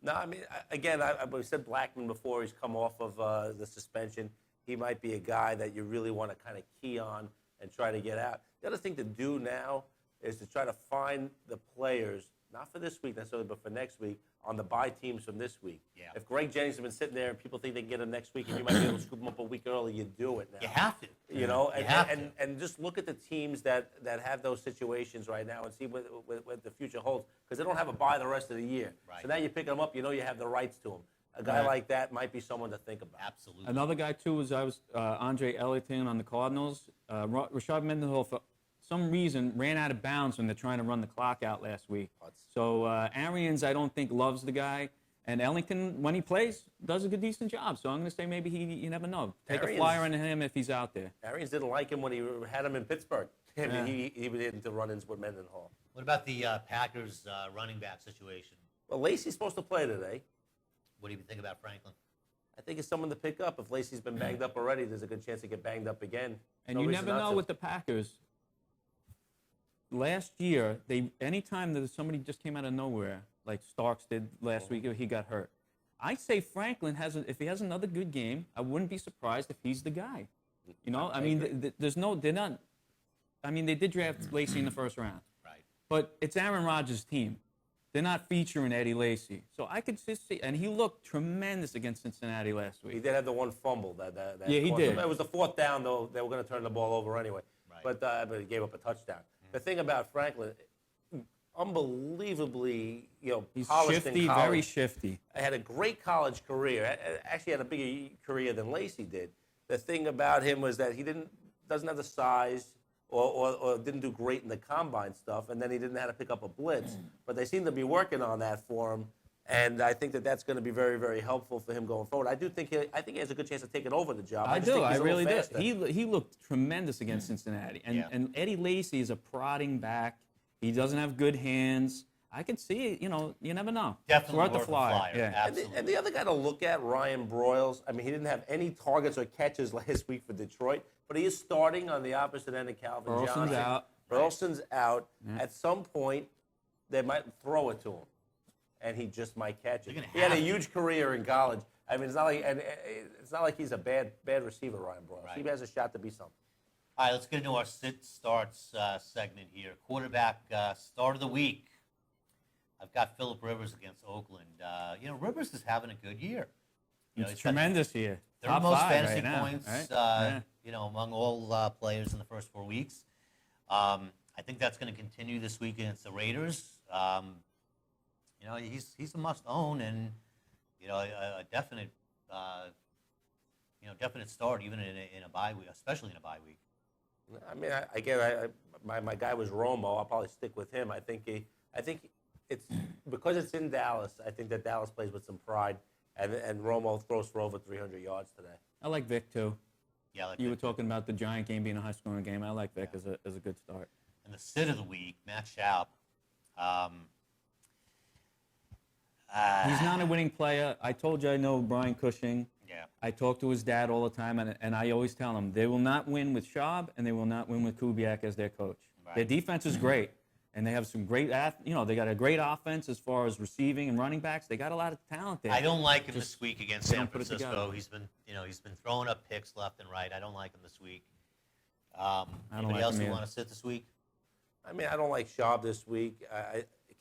No, I mean, again, we said Blackman before. He's come off of the suspension. He might be a guy that you really want to kind of key on and try to get out. The other thing to do now is to try to find the players, not for this week necessarily, but for next week, on the bye teams from this week. Yeah. If Greg Jennings has been sitting there and people think they can get him next week and you might be able to scoop him up a week early, you do it now. You have to. You know, You have to. and just look at the teams that have those situations right now and see what the future holds, because they don't have a bye the rest of the year. Right. So now you pick them up, you know you have the rights to them. A guy like that might be someone to think about. Absolutely. Another guy, too, was Andre Ellington on the Cardinals. Rashad Mendenhall, for some reason, ran out of bounds when they're trying to run the clock out last week. So Arians, I don't think, loves the guy. And Ellington, when he plays, does a good, decent job. So I'm going to say maybe you never know. Take a flyer on him if he's out there. Arians didn't like him when he had him in Pittsburgh. I mean, he was into run-ins with Mendenhall. What about the Packers running back situation? Well, Lacey's supposed to play today. What do you think about Franklin? I think it's someone to pick up. If Lacey's been banged up already, there's a good chance to get banged up again. And No you reason never not know to. with the Packers. Last year, anytime that somebody just came out of nowhere, like Starks did last week, he got hurt. I say Franklin if he has another good game, I wouldn't be surprised if he's the guy. You know, I mean, they're not. I mean, they did draft Lacey in the first round. Right. But it's Aaron Rodgers' team. They're not featuring Eddie Lacy. So I could just see, and he looked tremendous against Cincinnati last week. He did have the one fumble. That Yeah, he cost did. him. It was the 4th down, though. They were going to turn the ball over anyway. Right. But he gave up a touchdown. The thing about Franklin, unbelievably, He's polished shifty, in college. very shifty. Had a great college career. Actually had a bigger career than Lacey did. The thing about him was that he doesn't have the size or didn't do great in the combine stuff, and then he didn't know how to pick up a blitz. But they seem to be working on that for him, and I think that's going to be very, very helpful for him going forward. I think he has a good chance of taking over the job. I just think do. he's I a little really do. faster. He looked tremendous against Cincinnati. And Eddie Lacy is a prodding back. He doesn't have good hands. I could see it. You never know. Definitely Worth the worth a flyer. flyer. Yeah. Absolutely. And the other guy to look at, Ryan Broyles, I mean, he didn't have any targets or catches last week for Detroit, but he is starting on the opposite end of Calvin Burleson's Johnson. out. Burleson's out. At some point, they might throw it to him, and he just might catch it. He had a huge career in college. I mean, it's not like he's a bad receiver, Ryan Broyles. Right. He has a shot to be something. All right, let's get into our sit-starts segment here. Quarterback start of the week. I've got Phillip Rivers against Oakland. Rivers is having a good year. know, It's he's got tremendous here. third Top most 5 fantasy right now, points, right? Yeah. you know, among all players in the first 4 weeks. I think that's going to continue this week against the Raiders. You know, he's a must own, and you know, a definite definite start even in a bye week, especially in a bye week. I mean, my guy was Romo. I'll probably stick with him. I think it's because it's in Dallas. I think that Dallas plays with some pride, and Romo throws for over 300 yards today. I like Vic too. Yeah, like You were talking about the Giant game being a high-scoring game. I like Vic as a good start. And the sit of the week, Matt Schaub. He's not a winning player. I told you I know Brian Cushing. Yeah. I talk to his dad all the time, and I always tell him they will not win with Schaub, and they will not win with Kubiak as their coach. Right. Their defense is great, and they have some great, they got a great offense as far as receiving and running backs. They got a lot of talent there. I don't like him this week against they San don't put it Francisco. together. He's been throwing up picks left and right. I don't like him this week. don't Anybody like else him you either. want to sit this week? I mean, I don't like Schaub this week.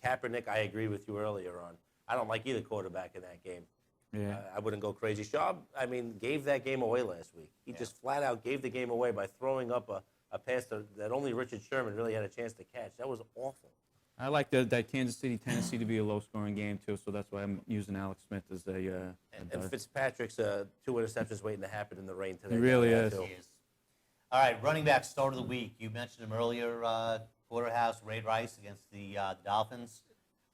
Kaepernick, I agree with you earlier on. I don't like either quarterback in that game. Yeah. I wouldn't go crazy. Schaub, I mean, gave that game away last week. He just flat out gave the game away by throwing up a pass that only Richard Sherman really had a chance to catch. That was awful. I like that Kansas City, Tennessee to be a low-scoring game too, so that's why I'm using Alex Smith as a. And Fitzpatrick's 2 interceptions waiting to happen in the rain today. He really Down there, is. too. He is. All right, running back start of the week. You mentioned him earlier, Porterhouse, Ray Rice against the Dolphins.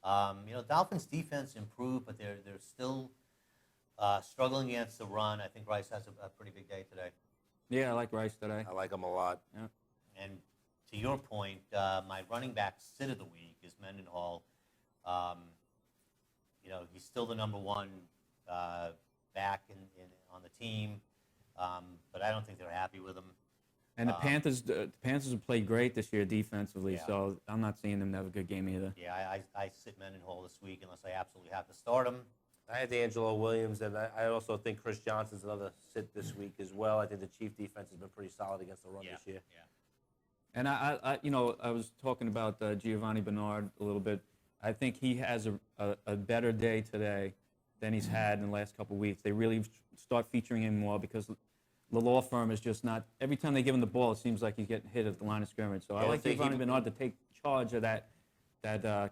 Dolphins defense improved, but they're still struggling against the run. I think Rice has a pretty big day today. Yeah, I like Rice today. I like him a lot. Yeah. And to your point, my running back sit of the week is Mendenhall. He's still the number one back on the team, but I don't think they're happy with him. And the Panthers have played great this year defensively, Yeah. so I'm not seeing them have a good game either. Yeah, I sit Mendenhall this week unless I absolutely have to start him. I had D'Angelo Williams, and I also think Chris Johnson's another sit this week as well. I think the Chief defense has been pretty solid against the run this year. Yeah. And I was talking about Giovanni Bernard a little bit. I think he has a better day today than he's had in the last couple of weeks. They really start featuring him more because the law firm is just not. Every time they give him the ball, it seems like he's getting hit at the line of scrimmage. So I like Giovanni Bernard to take charge of that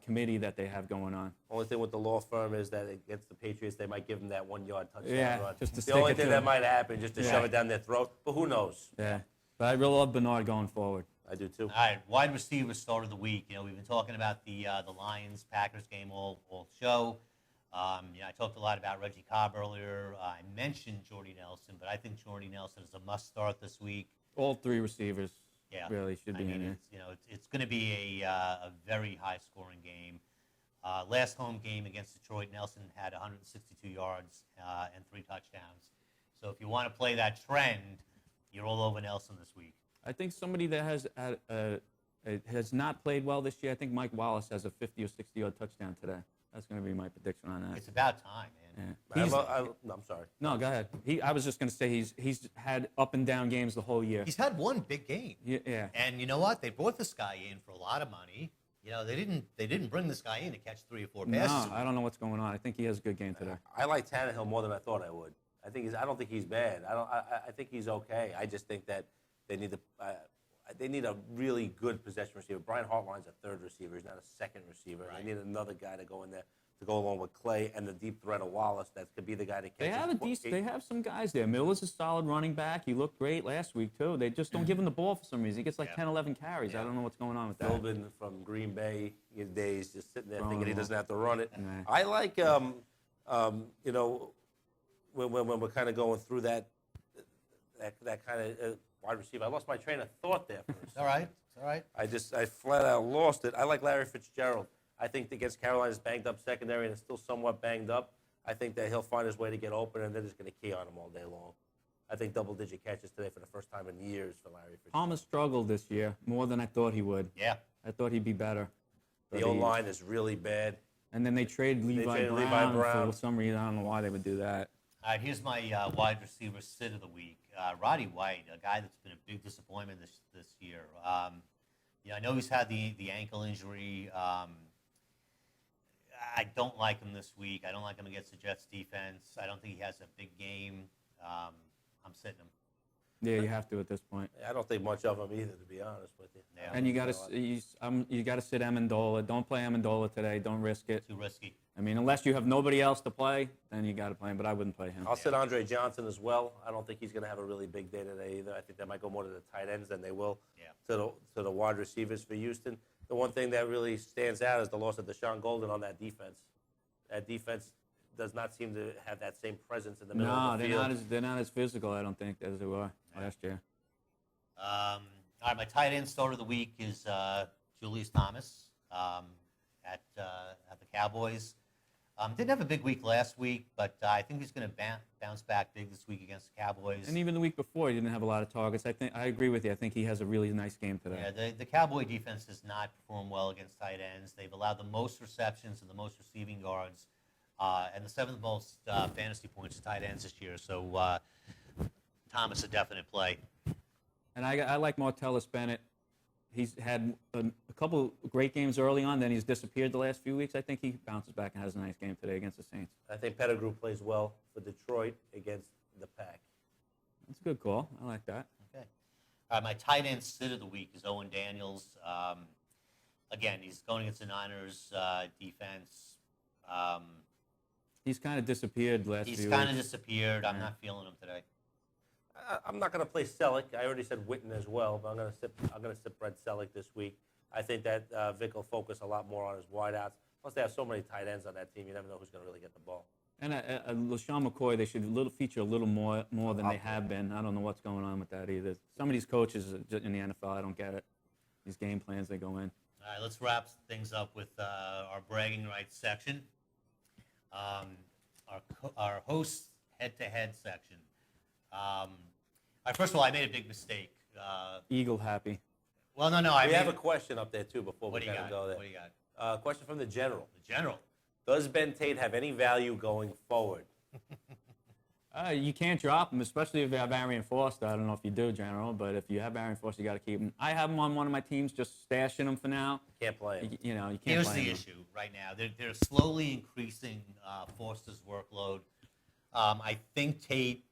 committee that they have going on. Only thing with the law firm is that against the Patriots, they might give them that 1 yard touchdown Yeah, run. just to the stick only it thing to that them. might happen, just to shove it down their throat. But who knows? Yeah, but I really love Bernard going forward. I do too. All right, wide receiver start of the week. We've been talking about the Lions-Packers game all show. I talked a lot about Reggie Cobb earlier. I mentioned Jordy Nelson, but I think Jordy Nelson is a must start this week. All 3 receivers really should be in there. It's going to be a very high-scoring game. Last home game against Detroit, Nelson had 162 yards and 3 touchdowns. So if you want to play that trend, you're all over Nelson this week. I think somebody that has not played well this year. I think Mike Wallace has a 50 or 60-yard touchdown today. That's going to be my prediction on that. It's about time, man. Yeah. I'm sorry. No, go ahead. I was just going to say he's had up and down games the whole year. He's had one big game. Yeah. And you know what? They brought this guy in for a lot of money. They didn't bring this guy in to catch 3 or 4 passes. No, I don't know what's going on. I think he has a good game today. I like Tannehill more than I thought I would. I don't think he's bad. I think he's okay. I just think that they need a really good possession receiver. Brian Hartline's a 3rd receiver. He's not a 2nd receiver. Right. They need another guy to go in there to go along with Clay and the deep threat of Wallace. That could be the guy that catches. They have some guys there. Miller's a solid running back. He looked great last week too. They just don't give him the ball for some reason. He gets like 10, 11 carries. I don't know what's going on with that. Philbin from Green Bay days, just sitting there thinking he doesn't have to run it. Nah. I like, when we're kind of going through that kind of wide receiver. I lost my train of thought there for a second. All right. All right. I flat out lost it. I like Larry Fitzgerald. I think against Carolina's banged up secondary and it's still somewhat banged up, I think that he'll find his way to get open and they're just going to key on him all day long. I think double-digit catches today for the first time in years for Larry Fitzgerald. Palmer struggled this year more than I thought he would. Yeah. I thought he'd be better. The O-line is really bad. And then they traded Levi Brown for some reason. I don't know why they would do that. All right, here's my wide receiver sit of the week. Roddy White, a guy that's been a big disappointment this year. I know he's had the ankle injury. I don't like him this week. I don't like him against the Jets defense. I don't think he has a big game. I'm sitting him. Yeah, you have to at this point. I don't think much of him either, to be honest with you. Yeah. And you got to sit Amendola. Don't play Amendola today. Don't risk it. Too risky. I mean, unless you have nobody else to play, then you got to play him. But I wouldn't play him. I'll sit Andre Johnson as well. I don't think he's going to have a really big day today either. I think they might go more to the tight ends than they will to the wide receivers for Houston. The one thing that really stands out is the loss of Deshaun Golden on that defense. That defense does not seem to have that same presence in the middle of the field. They're not as physical, I don't think, as they were last year. All right, my tight end starter of the week is Julius Thomas at the Cowboys. Didn't have a big week last week, but I think he's going to bounce back big this week against the Cowboys. And even the week before, he didn't have a lot of targets. I agree with you. I think he has a really nice game today. Yeah, the Cowboy defense does not perform well against tight ends. They've allowed the most receptions and the most receiving yards, and the seventh most fantasy points to tight ends this year. So Thomas a definite play. And I like Martellus Bennett. He's had a couple great games early on, then he's disappeared the last few weeks. I think he bounces back and has a nice game today against the Saints. I think Pettigrew plays well for Detroit against the Pack. That's a good call. I like that. Okay. All right, my tight end sit of the week is Owen Daniels. Again, he's going against the Niners defense. He's kind of disappeared the last few weeks. He's kind of disappeared. I'm not feeling him today. I'm not going to play Selleck. I already said Witten as well, but I'm going to sit Brett Selleck this week. I think that Vic will focus a lot more on his wideouts. Plus, they have so many tight ends on that team. You never know who's going to really get the ball. And LaShawn McCoy, they should feature a little more than they have been. I don't know what's going on with that either. Some of these coaches in the NFL, I don't get it. These game plans they go in. All right, let's wrap things up with our bragging rights section. Our host head-to-head section. All right, first of all, I made a big mistake. Eagle happy. Well, no. We have a question up there, too, before we kind of go there. What do you got? Question from the General. The General. Does Ben Tate have any value going forward? You can't drop him, especially if you have Arian Foster. I don't know if you do, General, but if you have Arian Foster, you got to keep him. I have him on one of my teams, just stashing him for now. Can't play him. You can't Here's play him. the issue right now. They're slowly increasing Foster's workload. I think Tate,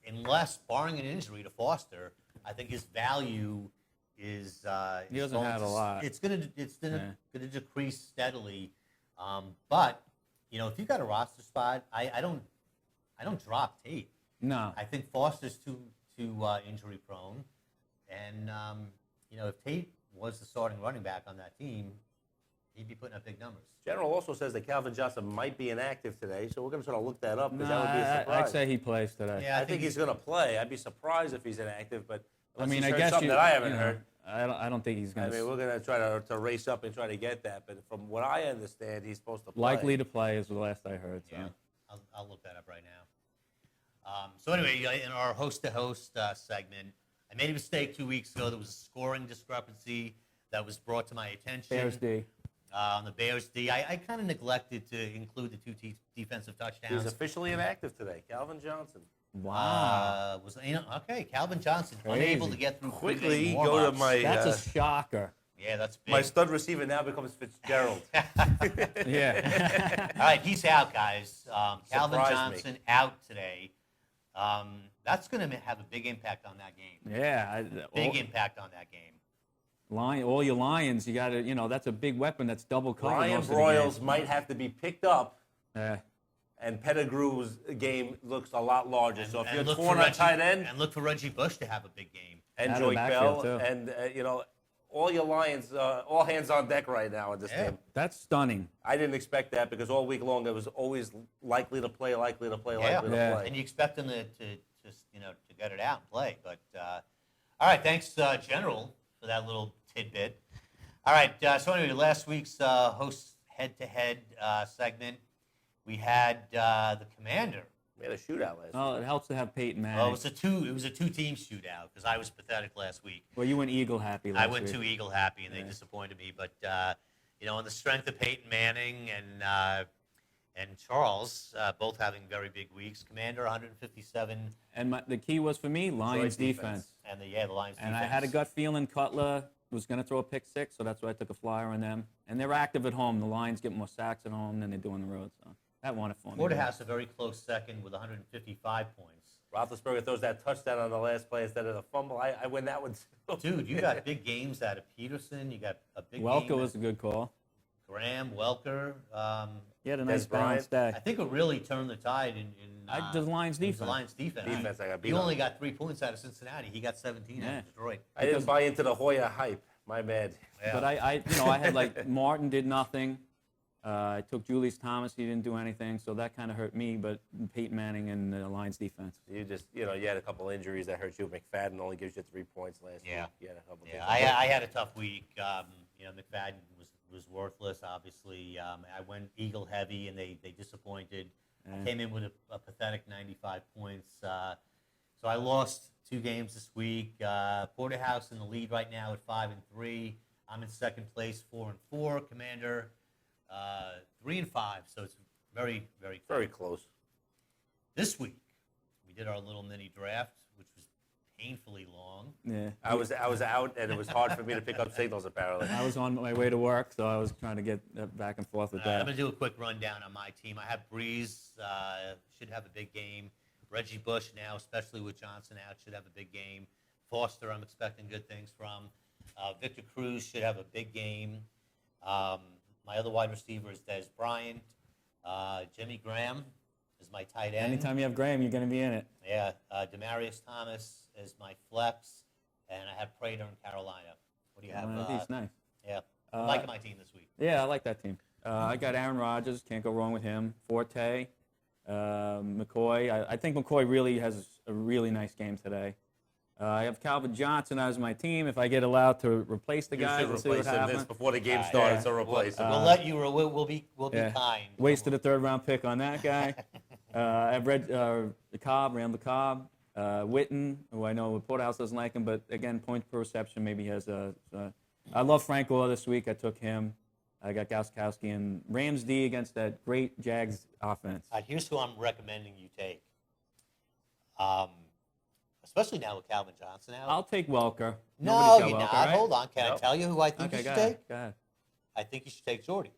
unless barring an injury to Foster, I think his value is he doesn't have a lot. It's gonna decrease steadily. But if you got a roster spot, I don't drop Tate. No. I think Foster's too injury prone, and if Tate was the starting running back on that team, he'd be putting up big numbers. General also says that Calvin Johnson might be inactive today, so we're going to try to look that up because that would be a surprise. I'd say he plays today. Yeah, I think he's going to play. I'd be surprised if he's inactive, but I mean, he's I heard guess something that I haven't heard. I don't think he's going I mean, we're going to try to race up and try to get that, but from what I understand, he's supposed to play. likely to play is the last I heard. So. Yeah, I'll look that up right now. So anyway, in our host-to-host segment, I made a mistake 2 weeks ago. There was a scoring discrepancy that was brought to my attention. Bears D. On the Bears D. I kind of neglected to include the two defensive touchdowns. He's officially inactive today, Calvin Johnson. Wow. Okay, Calvin Johnson, Crazy. unable to get through Quickly pregame go to warm-ups. my That's a shocker. Yeah, that's big. my stud receiver now becomes Fitzgerald. Yeah. All right, he's out, guys. Calvin Surprised Johnson out today. That's going to have a big impact on that game. Yeah. Big impact on that game. All your Lions, you got to, that's a big weapon. That's double covered. Ryan most of the Broyles game. might have to be picked up, Yeah. and Pettigrew's game looks a lot larger. So if you're look torn for on tight end, and look for Reggie Bush to have a big game. and Out of the Joey backfield, Bell, too. and all your Lions, all hands on deck right now in this Yeah. game. That's stunning. I didn't expect that because all week long it was always likely to play, likely to play, Yeah. likely to Yeah. play. And you expect them to get it out and play. But all right, thanks, General, for that little tidbit. All right, so anyway, last week's host head-to-head segment, we had the Commander. We had a shootout last Oh, it helps to have Peyton Manning. Well, it was a two-team shootout because I was pathetic last week. Well, you went Eagle happy last I went week. too Eagle happy, and they disappointed me. But on the strength of Peyton Manning and Charles, both having very big weeks, Commander 157, And the key was for me, Lions defense. defense. and the Lions And defense. I had a gut feeling Cutler was going to throw a pick six, so that's why I took a flyer on them. And they're active at home. The Lions get more sacks at home than they do on the road, so that won it for me. Porterhouse a very close second with 155 points. Roethlisberger throws that touchdown on the last play instead of the fumble. I win that one too. Dude, you got big games out of Peterson. You got a big Welker game. was a good call. Graham, Welker. He had a nice Bryant. balanced day. I think it really turned the tide in The Lions it was defense. the Lions defense. Defense, I got beat He on. only got 3 points out of Cincinnati. He got 17 out Yeah. of Detroit. I didn't buy into the Hoya hype. My bad. Yeah. But I had like Martin did nothing. I took Julius Thomas. He didn't do anything, so that kind of hurt me. But Peyton Manning and the Lions defense. You just, you had a couple injuries that hurt you. McFadden only gives you 3 points last week. You had a couple Yeah, things. I had a tough week. McFadden was worthless, obviously. I went Eagle heavy, and they disappointed. I came in with a pathetic 95 points. So I lost 2 games this week. Porterhouse in the lead right now at 5-3. I'm in second place, 4-4. Commander 3-5. So it's very, very close. Very close. This week we did our little mini draft, which was painfully long. Yeah. I was out, and it was hard for me to pick up signals, apparently. I was on my way to work, so I was trying to get back and forth with I'm that. going to do a quick rundown on my team. I have Breeze, should have a big game. Reggie Bush now, especially with Johnson out, should have a big game. Foster, I'm expecting good things from. Victor Cruz should have a big game. My other wide receiver is Des Bryant. Jimmy Graham is my tight end. Anytime you have Graham, you're going to be in it. Yeah, Demarius Thomas is my flex, and I have Prater in Carolina. What do you have? He's nice. Yeah, I'm liking my team this week. Yeah, I like that team. I got Aaron Rodgers. Can't go wrong with him. Forte, McCoy. I think McCoy really has a really nice game today. I have Calvin Johnson as my team. If I get allowed to replace the You guy, should we'll see what replace him happens. this before the game started, yeah. so replace him. We'll let you. We'll be Yeah. kind. Wasted a third-round pick on that guy. I have Randall Cobb, Witten, who I know Porterhouse doesn't like him, but again, points per reception, maybe he has I love Frank Gore this week. I took him. I got Gauskowski and Rams D against that great Jags offense. Here's who I'm recommending you take. Especially now with Calvin Johnson out. I'll take Welker. No, Nobody's got you're Welker, not. right? Hold on. Can I tell you who I think Okay, you go should ahead. take? Go ahead. I think you should take Jordy.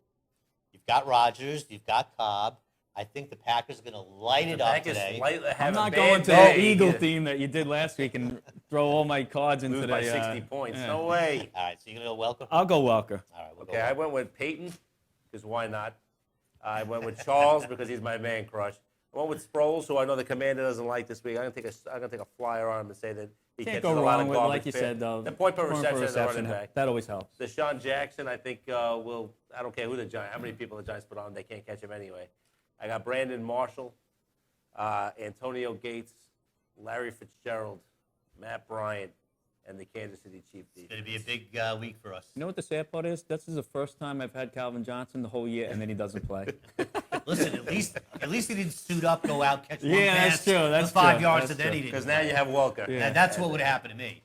You've got Rodgers. You've got Cobb. I think the Packers are going to light it up today. I'm not going to the Eagle theme that you did last week and throw all my cards into Lose the by 60 points. yeah. No way. All right, so you're going to go Welker? I'll go Welker. All right, we'll Okay, go I Welker. went with Peyton, because why not? I went with Charles, because he's my man crush. I went with Sproles, who I know the Commander doesn't like this week. I'm gonna take a flyer on him and say that he Can't catches go a lot wrong of with, garbage. like you said, though. The point per reception as a running back. That always helps. Deshaun Jackson, I think will. I don't care who the Giants, how many people the Giants put on, they can't catch him anyway. I got Brandon Marshall, Antonio Gates, Larry Fitzgerald, Matt Bryant, and the Kansas City Chiefs It's defense. going to be a big week for us. You know what the sad part is? This is the first time I've had Calvin Johnson the whole year, and then he doesn't play. Listen, at least he didn't suit up, go out, catch one Yeah, pass that's true, that's for 5 true, yards, that's and then true. he didn't. Because now you have Welker. Yeah. And that's what would happen to me.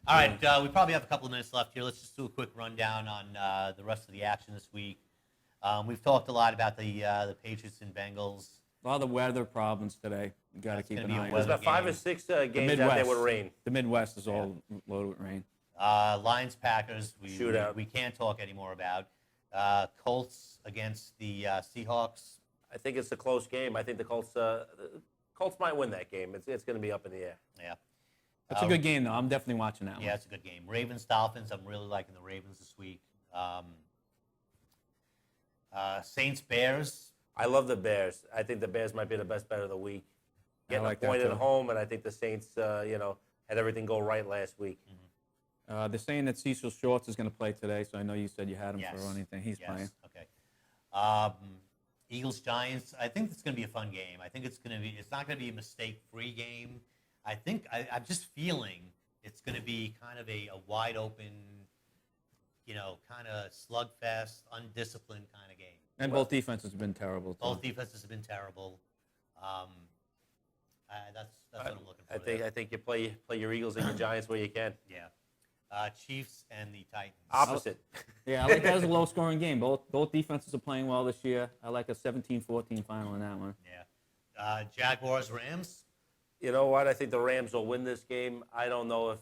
All right, we probably have a couple of minutes left here. Let's just do a quick rundown on the rest of the action this week. We've talked a lot about the Patriots and Bengals. A lot of the weather problems today. You got to That's keep gonna an be a eye on. There's weather about 5 or game. 6 The games out there with rain. The Midwest is all loaded with rain. Lions Packers Shootout. we can't talk anymore about. Colts against the Seahawks. I think it's a close game. I think the Colts might win that game. It's going to be up in the air. Yeah. It's a good game, though. I'm definitely watching that one. Yeah, it's a good game. Ravens Dolphins. I'm really liking the Ravens this week. Saints Bears. I love the Bears. I think the Bears might be the best bet of the week. Getting like a point that, at too. home, and I think the Saints, had everything go right last week. They're saying that Cecil Shorts is going to play today, so I know you said you had him Yes. for anything. He's Yes. playing. Okay. Eagles Giants. I think it's going to be a fun game. I think it's not going to be a mistake-free game. I think I'm just feeling it's going to be kind of a wide open, kind of slugfest, undisciplined kind of game. And both defenses have been terrible. Too. Both defenses have been terrible. That's what I'm looking for. I think you play your Eagles and your Giants where you can. Yeah. Chiefs and the Titans. Opposite. Yeah, I like that as a low-scoring game. Both defenses are playing well this year. I like a 17-14 final in that one. Yeah. Jaguars Rams. You know what? I think the Rams will win this game. I don't know if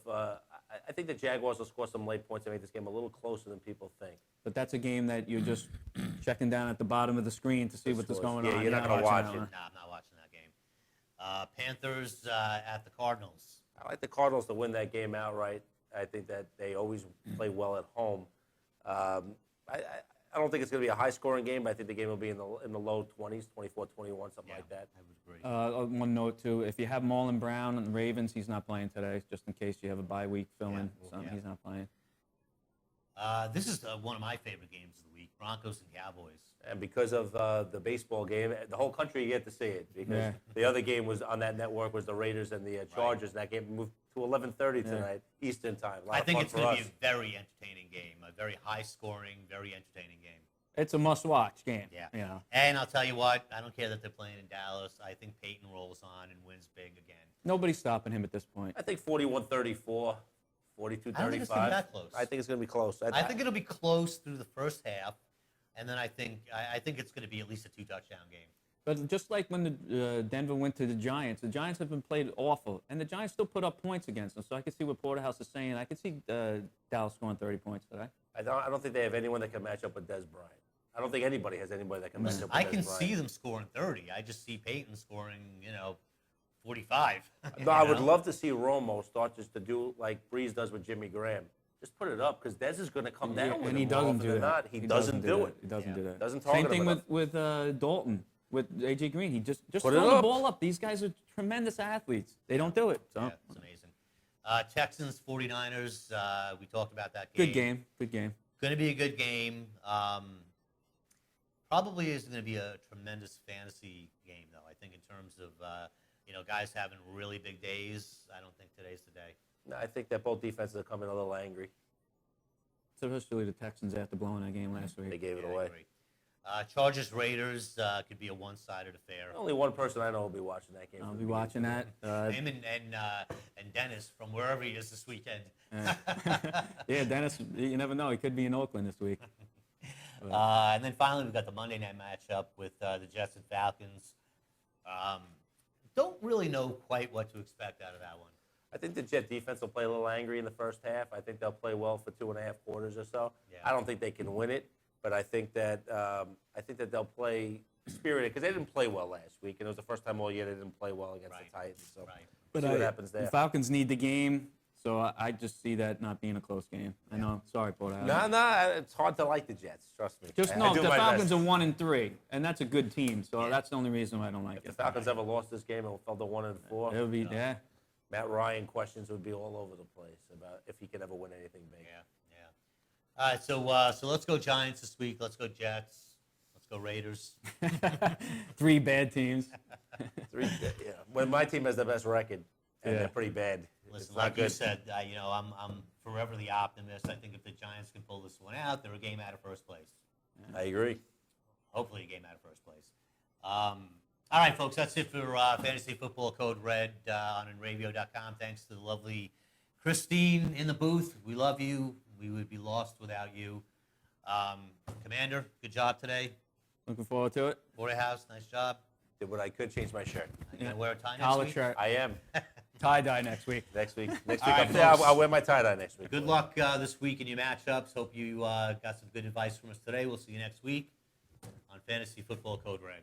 I think the Jaguars will score some late points and make this game a little closer than people think. But that's a game that you're just checking down at the bottom of the screen to see what's going on. You're not going to watch that it. one. No, I'm not watching that game. Panthers at the Cardinals. I like the Cardinals to win that game outright. I think that they always play well at home. I don't think it's going to be a high-scoring game, but I think the game will be in the low 20s, 24-21, something like that. I would agree. One note, too. If you have Marlon Brown and the Ravens, he's not playing today, just in case you have a bye week fill-in. He's not playing. This is one of my favorite games of the week, Broncos and Cowboys. And because of the baseball game, the whole country you get to see it. Because the other game was on that network was the Raiders and the Chargers. That game moved to 11:30 tonight, Eastern time. I think it's going to be a very entertaining game, a very high-scoring, very entertaining game. It's a must-watch game. Yeah. You know. And I'll tell you what, I don't care that they're playing in Dallas. I think Peyton rolls on and wins big again. Nobody's stopping him at this point. I think 41-34, 42-35. I don't think it's going to be that close. I think it's going to be close. I think it'll be close through the first half, and then I think it's going to be at least a 2-touchdown game. But just like when the Denver went to the Giants have been played awful, and the Giants still put up points against them. So I can see what Porterhouse is saying. I can see Dallas scoring 30 points today. I don't think they have anyone that can match up with Des Bryant. I don't think anybody has anybody that can match up with I Des can Bryant. see them scoring 30. I just see Peyton scoring, 45. No, I would love to see Romo start just to do like Breeze does with Jimmy Graham. Just put it up because Dez is going to come down with and him he more doesn't often do than that. not. He doesn't do it. He doesn't do that. Doesn't Same target thing him with Dalton, with AJ Green. He just Put throw it the up. ball up. These guys are tremendous athletes. They don't do it. So Yeah, it's amazing. Texans, 49ers, we talked about that game. Good game. Going to be a good game. Probably is going to be a tremendous fantasy game, though. I think in terms of, guys having really big days, I don't think today's the day. No, I think that both defenses are coming a little angry. Especially the Texans after blowing that game last They week. gave it Yeah, I away. agree. Chargers, Raiders could be a one-sided affair. Only one person I know will be watching that game. I'll from be the watching that. Him and Dennis from wherever he is this weekend. Yeah, Dennis, you never know. He could be in Oakland this week. And then finally, we've got the Monday night matchup with the Jets and Falcons. Don't really know quite what to expect out of that one. I think the Jet defense will play a little angry in the first half. I think they'll play well for 2.5 quarters or so. Yeah. I don't think they can win it, but I think that they'll play spirited because they didn't play well last week, and it was the first time all year they didn't play well against the Titans. So Right. see what happens The there. Falcons need the game, so I just see that not being a close game. I know. Sorry, Porterhouse. No, it's hard to like the Jets. Trust me. Just I know do the my Falcons best. are 1-3, and that's a good team. So that's the only reason why I don't like If the it. Falcons ever lost this game and fell to 1-4, It would be Matt Ryan questions would be all over the place about if he could ever win anything big. Yeah. All right, so let's go Giants this week. Let's go Jets. Let's go Raiders. 3 bad teams. When my team has the best record, and Yeah. they're pretty bad. Listen, it's not like you good. said, I'm forever the optimist. I think if the Giants can pull this one out, they're a game out of first place. I agree. Hopefully a game out of first place. All right, folks, that's it for Fantasy Football Code Red on enravio.com. Thanks to the lovely Christine in the booth. We love you. We would be lost without you. Commander, good job today. Looking forward to it. Porterhouse, nice job. Did what I could, change my shirt. You gonna wear a tie next Collar week? shirt. I am. Tie-dye next week. Next week. All right, Yeah, folks. I'll wear my tie-dye next week. Good luck this week in your matchups. Hope you got some good advice from us today. We'll see you next week on Fantasy Football Code Red.